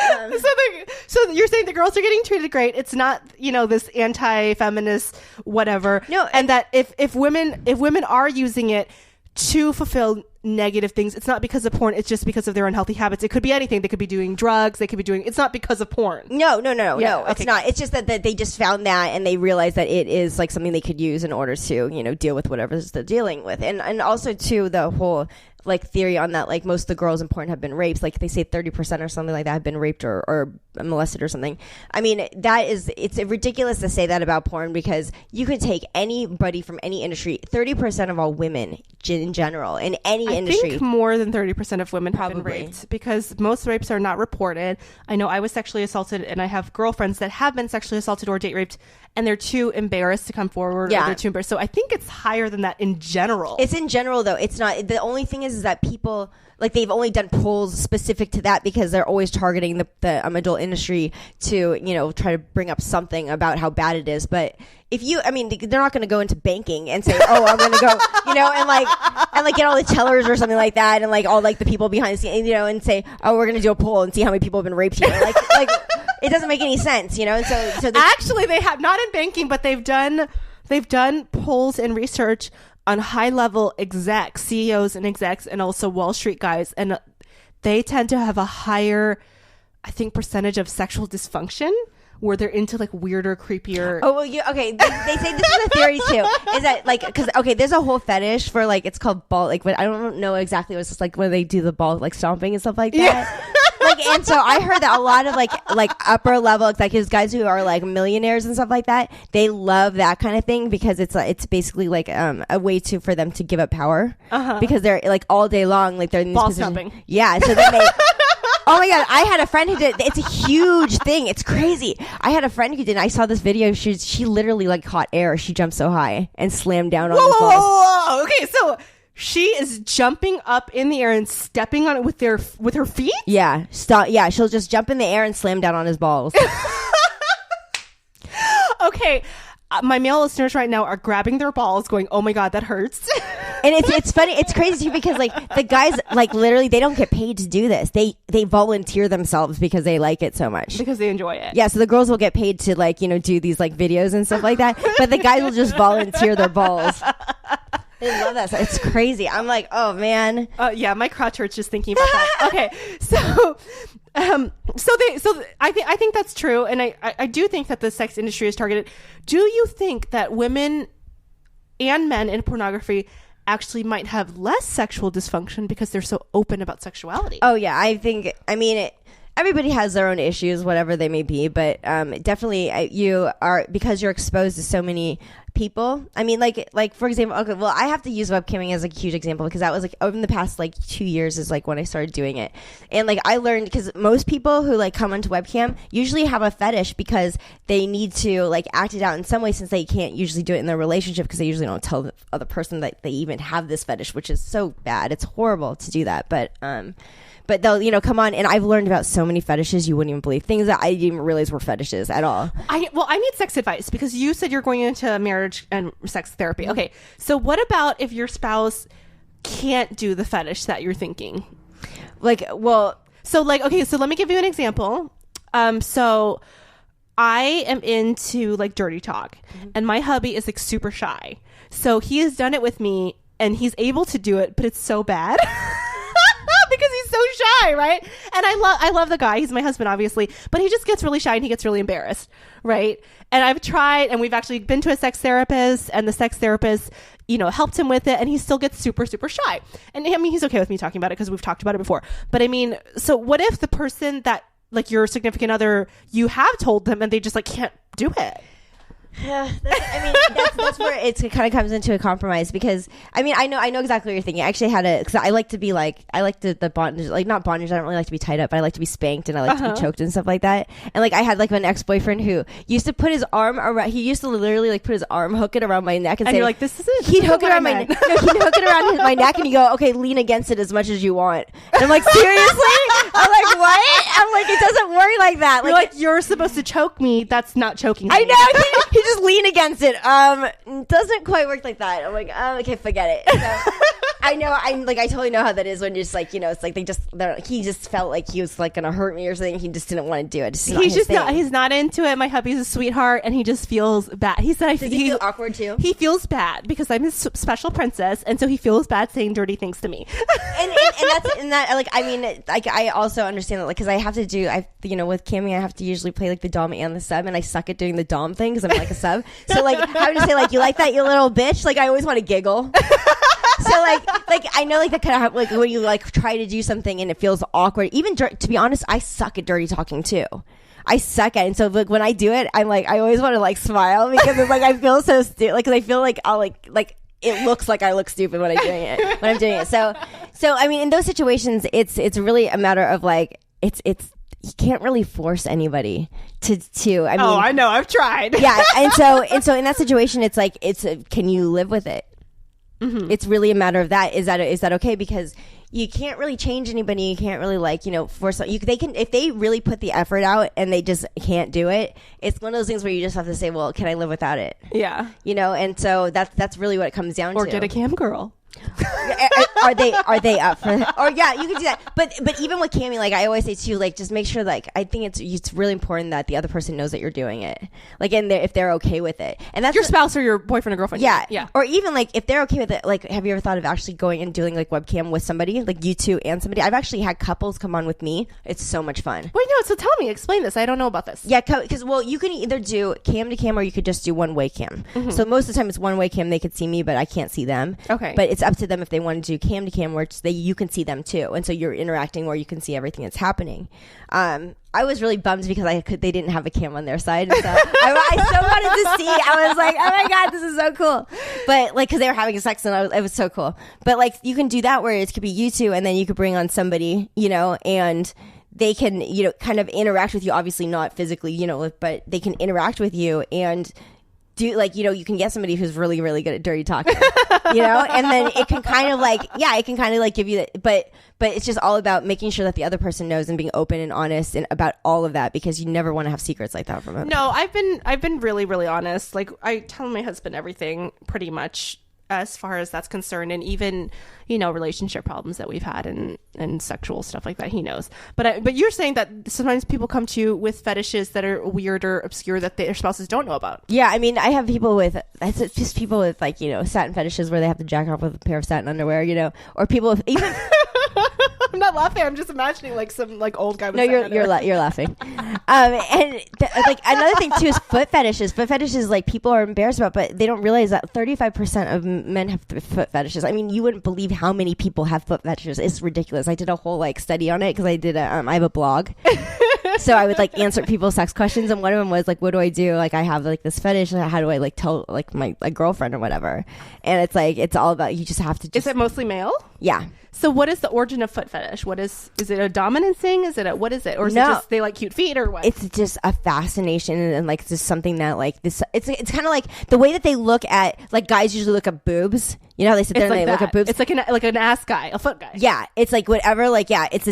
so you're saying the girls are getting treated great. It's not, you know, this anti-feminist whatever. No, and that if women are using it to fulfill negative things, it's not because of porn, it's just because of their unhealthy habits. It could be anything. They could be doing drugs, they could be doing, it's not because of porn. No, okay. It's not. It's just that they just found that and they realized that it is like something they could use in order to, you know, deal with whatever they're dealing with. And also too, the whole like theory on that, like most of the girls in porn have been raped, like they say 30% or something like that have been raped or molested or something. I mean, it's ridiculous to say that about porn because you could take anybody from any industry. 30% of all women in general in any industry. I think more than 30% of women Probably. have been raped because most rapes are not reported. I know I was sexually assaulted and I have girlfriends that have been sexually assaulted or date raped and they're too embarrassed to come forward. Yeah. Or they're too embarrassed. So I think it's higher than that in general. It's in general though. It's not. The only thing is that people, like, they've only done polls specific to that because they're always targeting the adult industry to, you know, try to bring up something about how bad it is. But if you, I mean, they're not going to go into banking and say, oh, I'm going to go, you know, and like get all the tellers or something like that, and like all like the people behind the scenes, you know, and say, oh, we're going to do a poll and see how many people have been raped here. Like it doesn't make any sense, you know. And so actually, they have not in banking, but they've done polls and research on high-level execs, CEOs and execs, and also Wall Street guys, and they tend to have a higher, I think, percentage of sexual dysfunction, where they're into like weirder, creepier. Oh well, okay. They say this is a theory too. Is that like because there's a whole fetish for like it's called ball. Like, but I don't know exactly what it's just like when they do the ball like stomping and stuff like that. Yeah. Like, and so I heard that a lot of like upper level executives, guys who are like millionaires and stuff like that, they love that kind of thing because it's basically like a way for them to give up power because they're like all day long like they're in these ball positions. stomping. Yeah, so then they. Oh my god, I had a friend who did. It's a huge thing. It's crazy. I had a friend who did. I saw this video. She literally like caught air. She jumped so high and slammed down on his balls. Whoa. Okay, so she is jumping up in the air and stepping on it with her feet? Yeah. Stop. Yeah, she'll just jump in the air and slam down on his balls. Okay. My male listeners right now are grabbing their balls going, oh my god, that hurts. And it's funny. It's crazy too because like the guys like literally they don't get paid to do this. They volunteer themselves because they like it so much. Because they enjoy it. Yeah, so the girls will get paid to like, you know, do these like videos and stuff like that. But the guys will just volunteer their balls. They love that. It's crazy. I'm like, oh man. Yeah, my crotch hurts just thinking about that. Okay, so I think that's true, and I do think that the sex industry is targeted. Do you think that women and men in pornography actually might have less sexual dysfunction because they're so open about sexuality? Oh yeah, everybody has their own issues, whatever they may be, but definitely you are, because you're exposed to so many people. I mean, like for example, okay, well, I have to use webcamming as a huge example because that was like over the past like 2 years is like when I started doing it, and like I learned because most people who like come onto webcam usually have a fetish because they need to like act it out in some way since they can't usually do it in their relationship because they usually don't tell the other person that they even have this fetish, which is so bad. It's horrible to do that, but they'll, you know, come on, and I've learned about so many fetishes you wouldn't even believe, things that I didn't even realize were fetishes at all. I need sex advice because you said you're going into marriage and sex therapy. Okay, so what about if your spouse can't do the fetish that you're thinking? Like, well, so like, okay, so let me give you an example. So I am into like dirty talk, and my hubby is like super shy. So he has done it with me, and he's able to do it, but it's so bad. Because he's so shy, right? And I love the guy. He's my husband, obviously, but he just gets really shy and he gets really embarrassed, right? And I've tried, and we've actually been to a sex therapist, and the sex therapist, you know, helped him with it, and he still gets super, super shy. And I mean, he's okay with me talking about it because we've talked about it before. But I mean, so what if the person that like your significant other, you have told them and they just like can't do it. Yeah, that's where it kind of comes into a compromise, because I know exactly what you're thinking. I actually had because I like to be like, I like the bondage, like not bondage, I don't really like to be tied up, but I like to be spanked and I like to be choked and stuff like that. And like I had like an ex-boyfriend who used to put his arm around, he used to literally like put his arm, hook it around my neck and say, you're like, this is it. He'd hook it around my neck. No, he'd hook it around my neck and you go, okay, lean against it as much as you want. And I'm like, seriously? I'm like, what? I'm like, it doesn't work like that. You're like, you're supposed to choke me. That's not choking me. I know. He just lean against it. Doesn't quite work like that. I'm like, okay, forget it. So, I know. I totally know how that is when you're just like, it's like he just felt like he was like gonna hurt me or something. He just didn't want to do it. He's not into it. My hubby's a sweetheart and he just feels bad. He said, Does he feel awkward too? He feels bad because I'm his special princess, and so he feels bad saying dirty things to me. I also understand that, like, because I have to do, with Cammie, I have to usually play like the dom and the sub, and I suck at doing the dom thing because I'm like a sub. So like having to say like, you like that, you little bitch, like I always want to giggle. So like I know like that kind of like when you like try to do something and it feels awkward. Even to be honest, I suck at dirty talking too. I suck at it. And so like when I do it, I'm like, I always want to like smile because it's like I feel so stupid. Like, cause I feel like I'll like it looks like I look stupid when I'm doing it. So I mean, in those situations, it's really a matter of like it's you can't really force anybody to. I mean, I know, I've tried. Yeah, and so in that situation, it's like can you live with it? Mm-hmm. It's really a matter of that. Is that okay? Because you can't really change anybody. You can't really force. They can, if they really put the effort out and they just can't do it. It's one of those things where you just have to say, well, can I live without it? Yeah, and so that's really what it comes down to. Or get a cam girl. Are they up for that? Or yeah, you can do that. But even with Cammie, like I always say too, like just make sure, like I think it's really important that the other person knows that you're doing it, like if they're okay with it, and that's your spouse or your boyfriend or girlfriend. Yeah. Or even like if they're okay with it, like have you ever thought of actually going and doing like webcam with somebody, like you two and somebody? I've actually had couples come on with me. It's so much fun. Wait, no. So tell me, explain this. I don't know about this. Yeah, because you can either do cam to cam or you could just do one way cam. Mm-hmm. So most of the time it's one way cam. They could see me, but I can't see them. Okay. But it's up to them if they want to do cam to cam where you can see them too, and so you're interacting where you can see everything that's happening. I was really bummed because they didn't have a cam on their side, and so I so wanted to see. I was like, oh my god, this is so cool. But like, because they were having sex, and it was so cool. But like, you can do that where it could be you two, and then you could bring on somebody, and they can kind of interact with you. Obviously not physically, but they can interact with you and do you can get somebody who's really, really good at dirty talking, and then it can kind of give you that, but it's just all about making sure that the other person knows and being open and honest and about all of that, because you never want to have secrets like that from them. No, I've been really, really honest. Like I tell my husband everything pretty much as far as that's concerned, and even relationship problems that we've had and sexual stuff like that, he knows. But you're saying that sometimes people come to you with fetishes that are weird or obscure that their spouses don't know about. Yeah, I mean, I have people with like satin fetishes where they have to jack off with a pair of satin underwear, or people with even. I'm not laughing. I'm just imagining like some like old guy. With no, you're laughing. Like another thing too is foot fetishes. Foot fetishes, like people are embarrassed about, but they don't realize that 35% of men have foot fetishes. I mean, you wouldn't believe how many people have foot fetishes. It's ridiculous. I did a whole like study on it because I did I have a blog. So I would like answer people's sex questions, and one of them was like, what do I do? Like I have like this fetish. How do I like tell like my girlfriend or whatever? And it's like, it's all about, you just have to Is it mostly male? Yeah. So what is the origin of foot fetish? Is it a dominance thing? What is it? Or is it just they like cute feet or what? It's just a fascination and like just something that like this, it's kind of like the way that they look at, like guys usually look at boobs. You know how they sit there and they look at boobs? It's like an ass guy, a foot guy. Yeah. It's like whatever, like, yeah, it's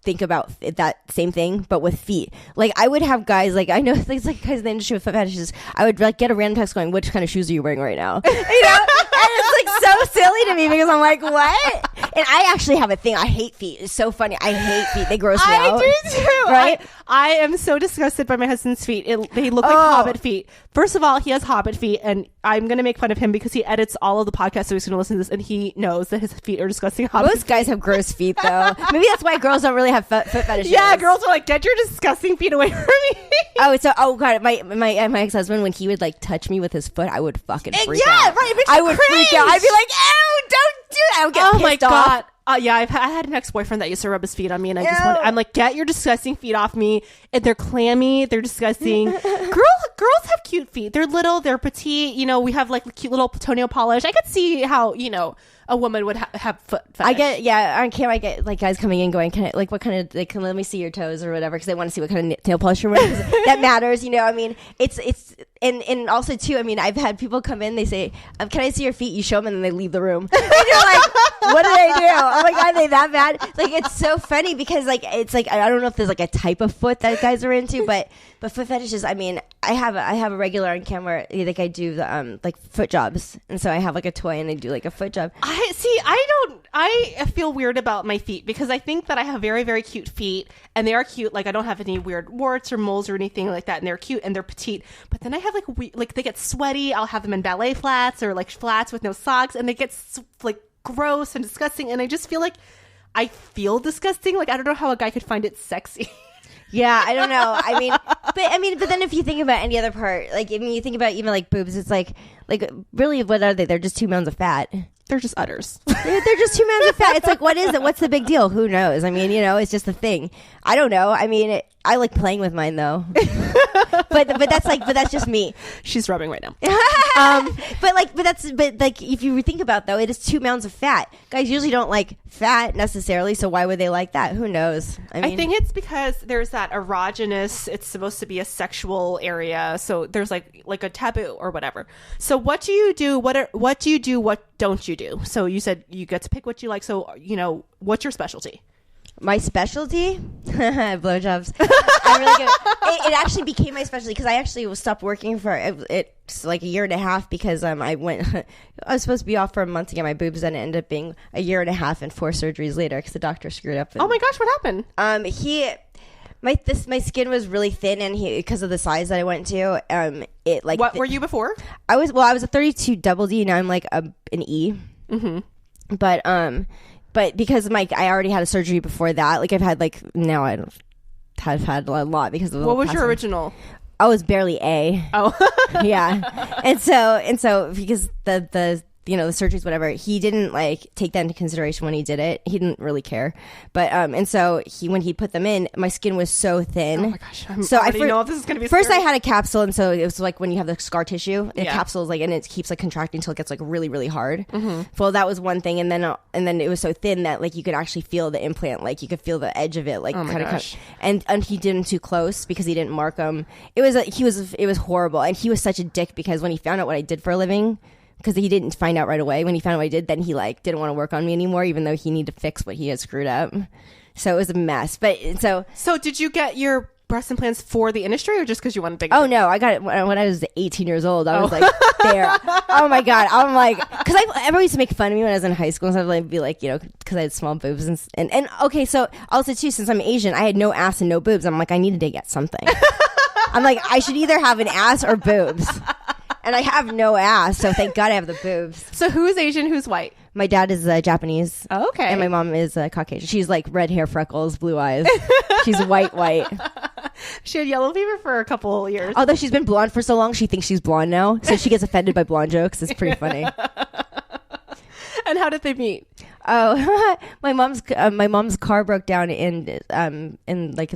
think about that same thing, but with feet. Like I would have guys, like I know things like guys in the industry with foot fetishes, I would like get a random text going, which kind of shoes are you wearing right now? And it's like so silly to me because I'm like, what? And I actually have a thing. I hate feet. It's so funny. I hate feet. They gross me out. I do too. Right? I am so disgusted by my husband's feet. They look like hobbit feet. First of all, he has hobbit feet, and I'm going to make fun of him because he edits all of the podcasts, so he's going to listen to this, and he knows that his feet are disgusting hobbit Most guys have gross feet, though. Maybe that's why girls don't really have foot fetishes. Yeah, girls are like, get your disgusting feet away from me. Oh god, my ex-husband, when he would like touch me with his foot, I would fucking freak out. Yeah, right. I would freak out. I'd be like, ew, don't do that. I would get pissed off. Yeah, I had an ex-boyfriend that used to rub his feet on me, and I'm like, get your disgusting feet off me. And they're clammy, they're disgusting. Girls have cute feet. They're little, they're petite. You know, we have like cute little toenail polish. I could see how, you know, a woman would have foot fetish. On camera, I get like guys coming in going, can I, like, what kind of, like, can let me see your toes or whatever, because they want to see what kind of nail polish you're wearing. That matters, you know. I mean, it's and also too, I mean, I've had people come in, they say, can I see your feet? You show them and then they leave the room. And you're like, what did I do? Oh my God, are they that bad? Like, it's so funny because like, it's like, I don't know if there's like a type of foot that guys are into, but foot fetishes, I mean, I have a regular on camera, like I do the like foot jobs, and so I have like a toy and I do like a foot job. I feel weird about my feet because I think that I have very, very cute feet, and they are cute. Like, I don't have any weird warts or moles or anything like that, and they're cute and they're petite. But then I have like they get sweaty. I'll have them in ballet flats or like flats with no socks, and they get like gross and disgusting. And I just feel like I feel disgusting. Like, I don't know how a guy could find it sexy. Yeah, I don't know. But then if you think about any other part, like, I mean, you think about even like boobs, it's like really, what are they? They're just 2 mounds of fat. They're just udders. They're just 2 mounds of fat. It's like, what is it? What's the big deal? Who knows? I mean, you know, it's just a thing. I don't know. I mean, I like playing with mine though. but that's just me. She's rubbing right now. But if you think about though, it is 2 mounds of fat. Guys usually don't like fat necessarily, so why would they like that? Who knows? I mean, I think it's because there's that erogenous. It's supposed to be a sexual area, so there's like a taboo or whatever. So what do you do? What do you do? What don't you do? So you said you get to pick what you like. So, you know, what's your specialty? My specialty? Blowjobs. I'm really good. It actually became my specialty because I actually stopped working for it's like a year and a half because I was supposed to be off for a month to get my boobs done. It ended up being a year and a half and 4 surgeries later because the doctor screwed up. Oh my gosh, what happened? My skin was really thin, and because of the size that I went to, it like. What were you before? I was a 32 double D. Now I'm like an E. Mm-hmm. But because I already had a surgery before that. Like, I've had now I have had a lot because of. What was your original? I was barely A. Oh, yeah, and so because the surgeries, whatever, he didn't take that into consideration when he did it. He didn't really care. But and so when he put them in, my skin was so thin. Oh my gosh. I know this is going to be first scary. I had a capsule, and so it was like when you have the scar tissue, the yeah. capsule is and it keeps contracting until it gets really, really hard. Mm-hmm. Well, that was one thing, and then it was so thin that you could actually feel the implant, you could feel the edge of it, oh my gosh. and he did him too close because he didn't mark them. It was horrible, and he was such a dick because when he found out what I did for a living. Because he didn't find out right away. When he found out what I did, then he didn't want to work on me anymore, even though he needed to fix what he had screwed up. So it was a mess. But so did you get your breast implants for the industry or just because you wanted big? Oh no, I got it when I was 18 years old. I was there. Oh my God, I'm because everyone used to make fun of me when I was in high school, and so I'd be because I had small boobs and okay. So also too, since I'm Asian, I had no ass and no boobs. I'm I needed to get something. I'm I should either have an ass or boobs. And I have no ass, so thank God I have the boobs. So who's Asian, who's white? My dad is Japanese. Oh, okay. And my mom is Caucasian. She's red hair, freckles, blue eyes. She's white. She had yellow fever for a couple years. Although she's been blonde for so long, she thinks she's blonde now. So she gets offended by blonde jokes. It's pretty funny. And how did they meet? Oh, my mom's car broke down in the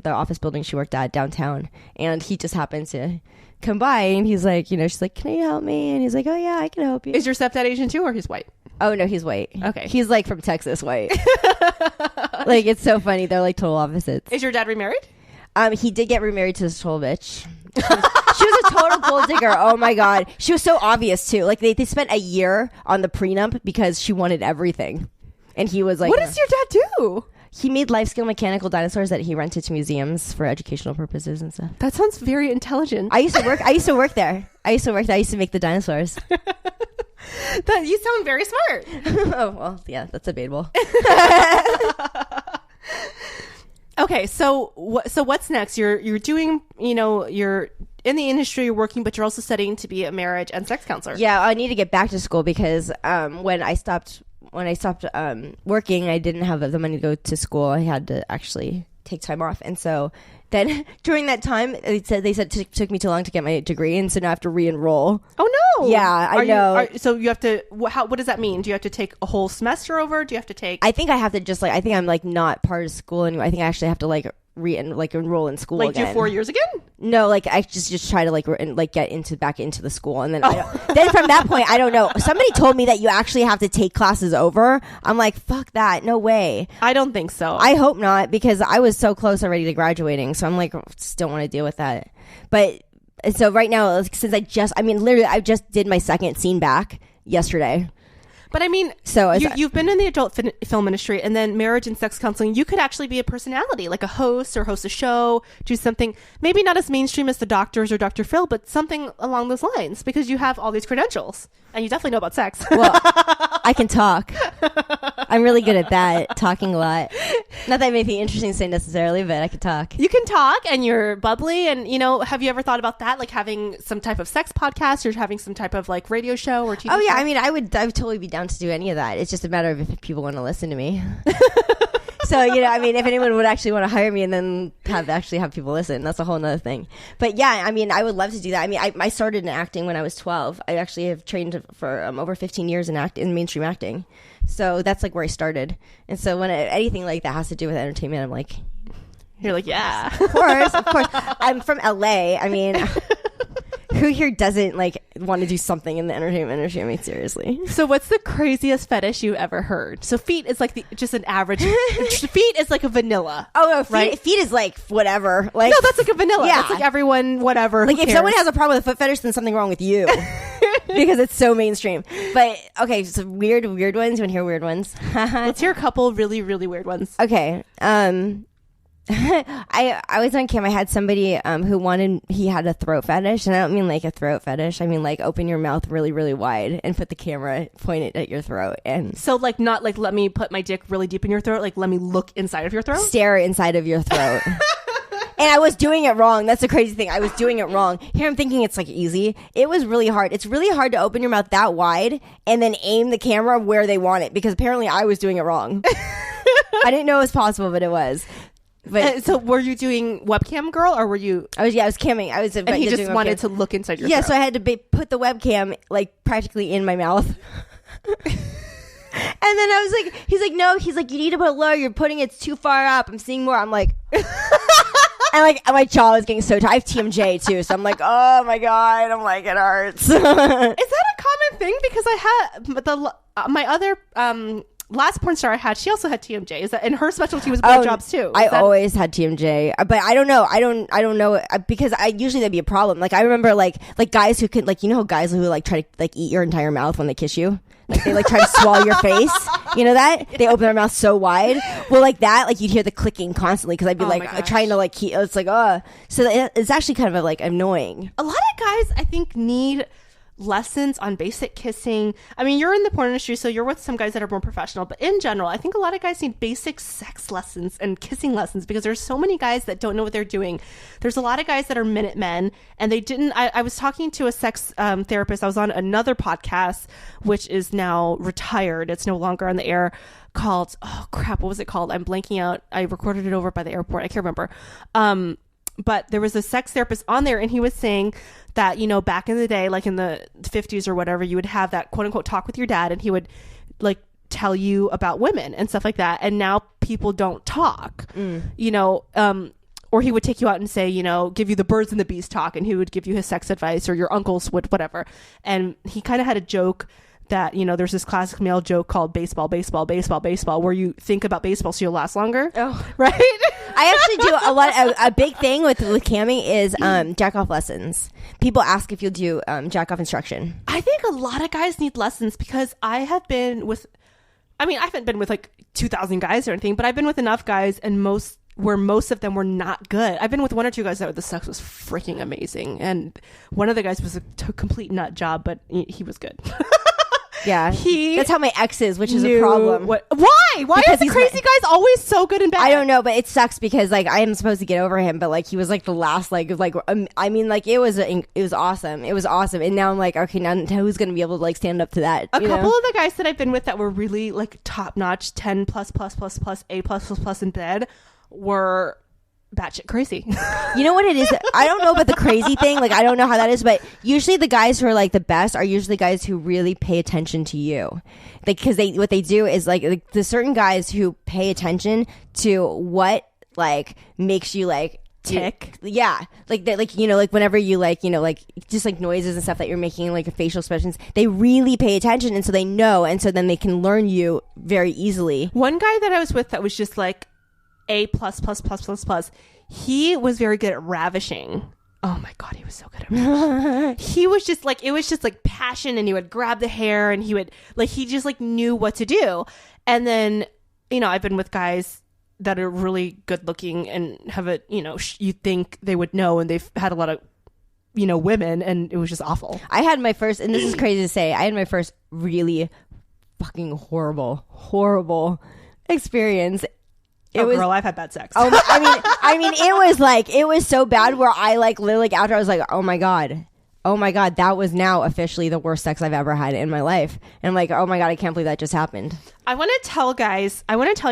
office building she worked at downtown, and he just happened to come by, and he's she's can you help me? And he's oh yeah, I can help you. Is your stepdad Asian too, or he's white? Oh no, he's white. Okay, he's from Texas white. It's so funny. They're total opposites. Is your dad remarried? He did get remarried to this total bitch. She was a total gold digger. Oh my God, she was so obvious too. They spent a year on the prenup because she wanted everything, and he was what does your dad do? He made life-scale mechanical dinosaurs that he rented to museums for educational purposes and stuff. That sounds very intelligent. I used to work there. I used to make the dinosaurs. You sound very smart. Oh, well, yeah, that's debatable. Okay, so what's next? You're doing, you're in the industry, you're working, but you're also studying to be a marriage and sex counselor. Yeah, I need to get back to school because when I stopped working, I didn't have the money to go to school. I had to actually take time off. And so then during that time, they said it took me too long to get my degree. And so now I have to re-enroll. Oh, Oh, Yeah, I know. So you have to. What does that mean? Do you have to take a whole semester over? Do you have to take? I think I have to just I think I'm not part of school anymore. I think I actually have to enroll in school again. Do 4 years again? No, I just try to get back into the school, and then then from that point I don't know. Somebody told me that you actually have to take classes over. I'm like, fuck that, no way. I don't think so. I hope not, because I was so close already to graduating, so I'm like, just don't want to deal with that. But so right now, since I just did my second scene back yesterday. But I mean, so you've been in the adult film industry, and then marriage and sex counseling. You could actually be a personality, like a host or host a show, do something maybe not as mainstream as the doctors or Dr. Phil, but something along those lines, because you have all these credentials and you definitely know about sex. Well, I can talk. I'm really good at that, talking a lot. Not that I have anything interesting to say necessarily, but I can talk. You can talk, and you're bubbly, and have you ever thought about that, like having some type of sex podcast or having some type of like radio show or TV Oh yeah, show? I mean, I would totally be down to do any of that. It's just a matter of if people want to listen to me. So, I mean, if anyone would actually want to hire me and then have people listen, that's a whole nother thing. But yeah, I mean, I would love to do that. I mean, I started in acting when I was 12. I actually have trained for over 15 years in mainstream acting. So that's like where I started. And so when anything like that has to do with entertainment, I'm like, you're like, yeah, of course. I'm from LA. I mean, who here doesn't want to do something in the entertainment industry? I mean, seriously. So what's the craziest fetish you ever heard? So feet is like just an average. Feet is like a vanilla. Oh no, right? Feet is like whatever. No, that's like a vanilla. Yeah, it's like everyone, whatever. Like if someone has a problem with a foot fetish, then something wrong with you. Because it's so mainstream. But okay, so weird ones. You want to hear weird ones? Let's hear a couple really, really weird ones. Okay. I was on cam. I had somebody he had a throat fetish, and I don't mean like a throat fetish. I mean like open your mouth really, really wide and put the camera pointed at your throat. And so like not like let me put my dick really deep in your throat. Like let me look inside of your throat. Stare inside of your throat. And I was doing it wrong. That's the crazy thing. I was doing it wrong. Here I'm thinking it's like easy. It was really hard. It's really hard to open your mouth that wide and then aim the camera where they want it, because apparently I was doing it wrong. I didn't know it was possible, but it was. But so were you doing webcam girl, or were you? I was camming. And he just wanted to look inside your throat. So I had to put the webcam like practically in my mouth. And then I was like, he's like, no, he's like, you need to put it lower. You're putting it too far up. I'm seeing more. I'm like, and like my jaw is getting so tight. I have TMJ too, so I'm like, oh my god, I'm like, it hurts. Is that a common thing? Because I had my other last porn star I had, she also had TMJ. Is that, and her specialty was blowjobs too? I always had TMJ, but I don't know. I don't know, because usually that'd be a problem. Like I remember like guys who could how guys who try to eat your entire mouth when they kiss you. Like they try to swallow your face. You know that? They open their mouth so wide. Well, like that, you'd hear the clicking constantly, because I'd be trying to keep. It's like, so it's actually kind of annoying. A lot of guys, I think, need lessons on basic kissing. I mean, you're in the porn industry, so you're with some guys that are more professional, but in general, I think a lot of guys need basic sex lessons and kissing lessons, because there's so many guys that don't know what they're doing. There's a lot of guys that are minute men, and they didn't. I was talking to a sex therapist. I was on another podcast, which is now retired. It's no longer on the air, called, oh crap, what was it called? I'm blanking out. I recorded it over by the airport. I can't remember. But there was a sex therapist on there, and he was saying that, back in the day, like in the 50s or whatever, you would have that quote unquote talk with your dad, and he would tell you about women and stuff like that. And now people don't talk, or he would take you out and say, give you the birds and the bees talk, and he would give you his sex advice, or your uncles would, whatever. And he kind of had a joke that, there's this classic male joke called baseball, baseball, baseball, baseball, where you think about baseball so you'll last longer. Oh, right. I actually do a big thing with camming is jack off lessons. People ask if you'll do jack off instruction. I think a lot of guys need lessons, because I haven't been with 2,000 guys or anything, but I've been with enough guys, and most of them were not good. I've been with one or two guys that the sex was freaking amazing, and one of the guys was a complete nut job, but he was good. Yeah, that's how my ex is, which is a problem. Why? Why are the crazy guys always so good and bad? I don't know, but it sucks, because I am supposed to get over him, but he was the last I mean, it was awesome. It was awesome, and now I'm like, okay, now who's gonna be able to stand up to that? A couple of the guys that I've been with that were really top notch, 10 plus A plus in bed, were batshit crazy. You know what it is? I don't know about the crazy thing. Like, I don't know how that is, but usually the guys who are like the best are usually guys who really pay attention to you. Like, because what they do is like the certain guys who pay attention to what like makes you like tick. Yeah, like that, like, you know, like whenever you like, you know, like just like noises and stuff that you're making, like facial expressions, they really pay attention, and so they know, and so then they can learn you very easily. One guy that I was with that was just like A+++++. He was very good at ravishing. Oh my God, he was so good at ravishing. He was just like, it was just like passion, and he would grab the hair, and he would like, he just like knew what to do. And then, you know, I've been with guys that are really good looking and have a, you know, you think they would know, and they've had a lot of, you know, women, and it was just awful. I had my first, and this is crazy to say, I had my first really fucking horrible experience. Girl, I've had bad sex. Oh, I mean, it was so bad where I like literally after I was like, oh my god, that was now officially the worst sex I've ever had in my life. And I'm like, oh my God, I can't believe that just happened. I want to tell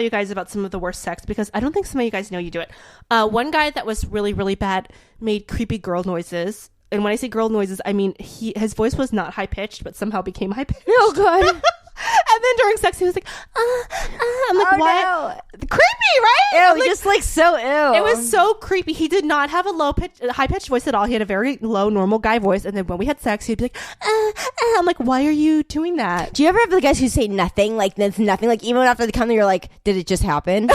you guys about some of the worst sex, because I don't think some of you guys know you do it. One guy that was really, really bad made creepy girl noises. And when I say girl noises, I mean his voice was not high pitched, but somehow became high pitched. Oh God. And then during sex, he was like, I'm like, oh, what? No. Creepy, right? Ew, like, just like so ew. It was so creepy. He did not have a high pitched voice at all. He had a very low, normal guy voice. And then when we had sex, he'd be like, I'm like, why are you doing that? Do you ever have the guys who say nothing? Like, there's nothing. Like, even after they come, you're like, did it just happen?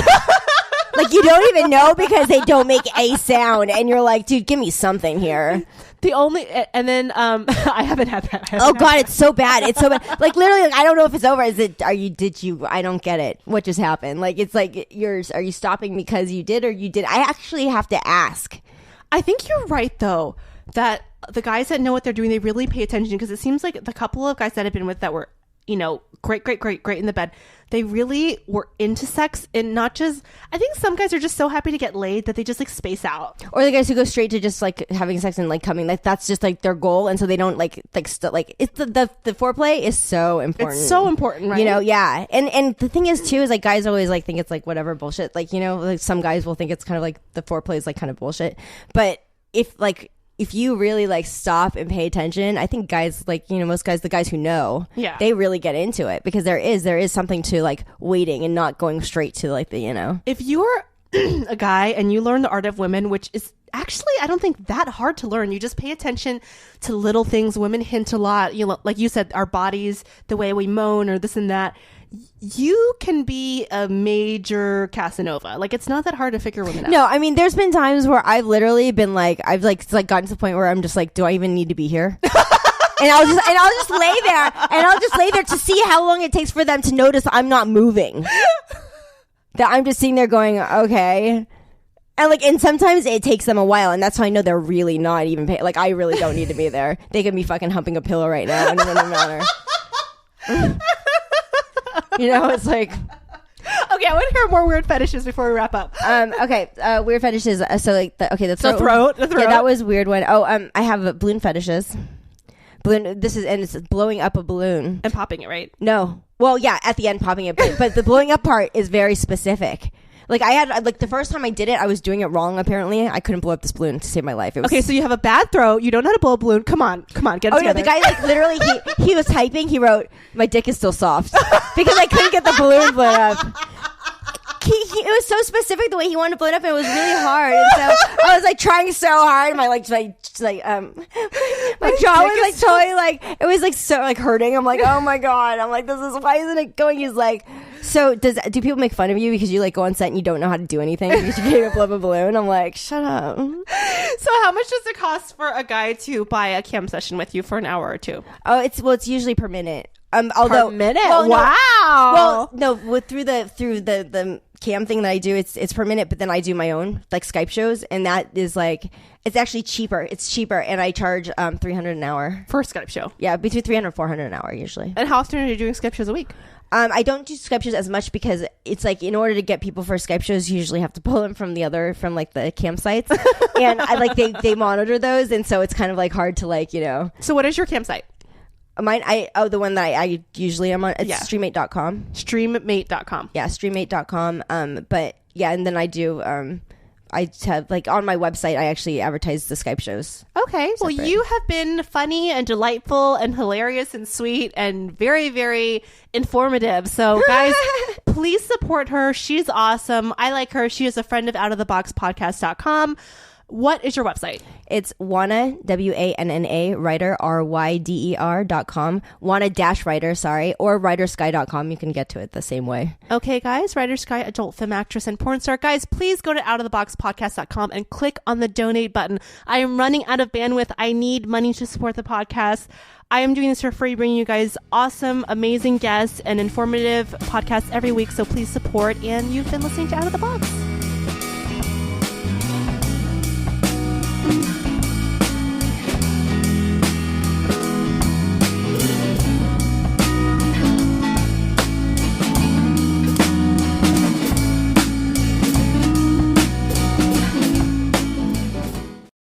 Like, you don't even know because they don't make a sound. And you're like, dude, give me something here. And then I haven't had that. Oh God, it's so bad. It's so bad. Like literally, like, I don't know if it's over. I don't get it. What just happened? Like, it's like, are you stopping because you did or you did? I actually have to ask. I think you're right though, that the guys that know what they're doing, they really pay attention, because it seems like the couple of guys that I've been with that were, you know, great in the bed, they really were into sex, and not just, I think some guys are just so happy to get laid that they just like space out. Or the guys who go straight to just like having sex and like coming, like that's just like their goal, and so they don't like it's the foreplay is so important. It's so important, right? You know, yeah. And the thing is too is like guys always like think it's like whatever bullshit. Like, you know, like some guys will think it's kind of like the foreplay is like kind of bullshit. But if you really like stop and pay attention, I think guys, like, you know, most guys, the guys who know, yeah, they really get into it, because there is something to like waiting and not going straight to like the, you know. If you're a guy and you learn the art of women, which is actually, I don't think that hard to learn. You just pay attention to little things. Women hint a lot, you know, like you said, our bodies, the way we moan or this and that. You can be a major Casanova. Like, it's not that hard to figure women out. No, I mean, there's been times where I've literally been like, I've like gotten to the point where I'm just like, do I even need to be here? And I'll just lay there to see how long it takes for them to notice I'm not moving. That I'm just sitting there going, okay. And sometimes it takes them a while, and that's how I know they're really not even paying. Like, I really don't need to be there. They can be fucking humping a pillow right now, and it doesn't matter. You know, it's like, okay, I want to hear more weird fetishes before we wrap up. Okay, weird fetishes. So like, the throat. Yeah, that was a weird one. Oh, I have balloon fetishes. It's blowing up a balloon and popping it, right? No, well, yeah, at the end popping it, but the blowing up part is very specific. Like, I had, like, the first time I did it, I was doing it wrong, apparently. I couldn't blow up this balloon to save my life. It was... Okay, so you have a bad throat. You don't know how to blow a balloon. Come on, get it together. No, the guy, like, literally, he was typing. He wrote, my dick is still soft. Because I couldn't get the balloon blown up. It was so specific the way he wanted to blow it up, and it was really hard. And so I was like trying so hard. My my jaw was like totally like, it was like so like hurting. I'm like, oh my God. I'm like, why isn't it going? He's like, so do people make fun of you because you like go on set and you don't know how to do anything because you can't even blow up a balloon? I'm like, shut up. So how much does it cost for a guy to buy a cam session with you for an hour or two? Oh, it's usually per minute. Although per minute, well, wow. Through the cam thing that I do, it's per minute, but then I do my own like Skype shows, and that is like, it's actually cheaper. It's cheaper, and I charge $300 an hour for a Skype show. Yeah, between $300 and $400 an hour usually. And how often are you doing Skype shows a week? I don't do Skype shows as much because it's like, in order to get people for Skype shows, you usually have to pull them from like the campsites, and I like they monitor those, and so it's kind of like hard to like, you know. So what is your campsite? Mine, the one that I usually am on, it's streammate.com. Streammate.com. Yeah, streammate.com. But yeah, and then I do I have like on my website, I actually advertise the Skype shows. Okay. Well, Separate. you have been funny and delightful and hilarious and sweet and very, very informative. So guys, please support her. She's awesome. I like her. She is a friend of outoftheboxpodcast.com. What is your website? It's Wanna, WANNA, Ryder, RYDER.com. Wanna-Ryder, sorry, or RyderSkye.com. You can get to it the same way. Okay, guys. Ryder Skye, adult film actress and porn star. Guys, please go to outoftheboxpodcast.com and click on the donate button. I am running out of bandwidth. I need money to support the podcast. I am doing this for free, bringing you guys awesome, amazing guests and informative podcasts every week. So please support. And you've been listening to Out of the Box.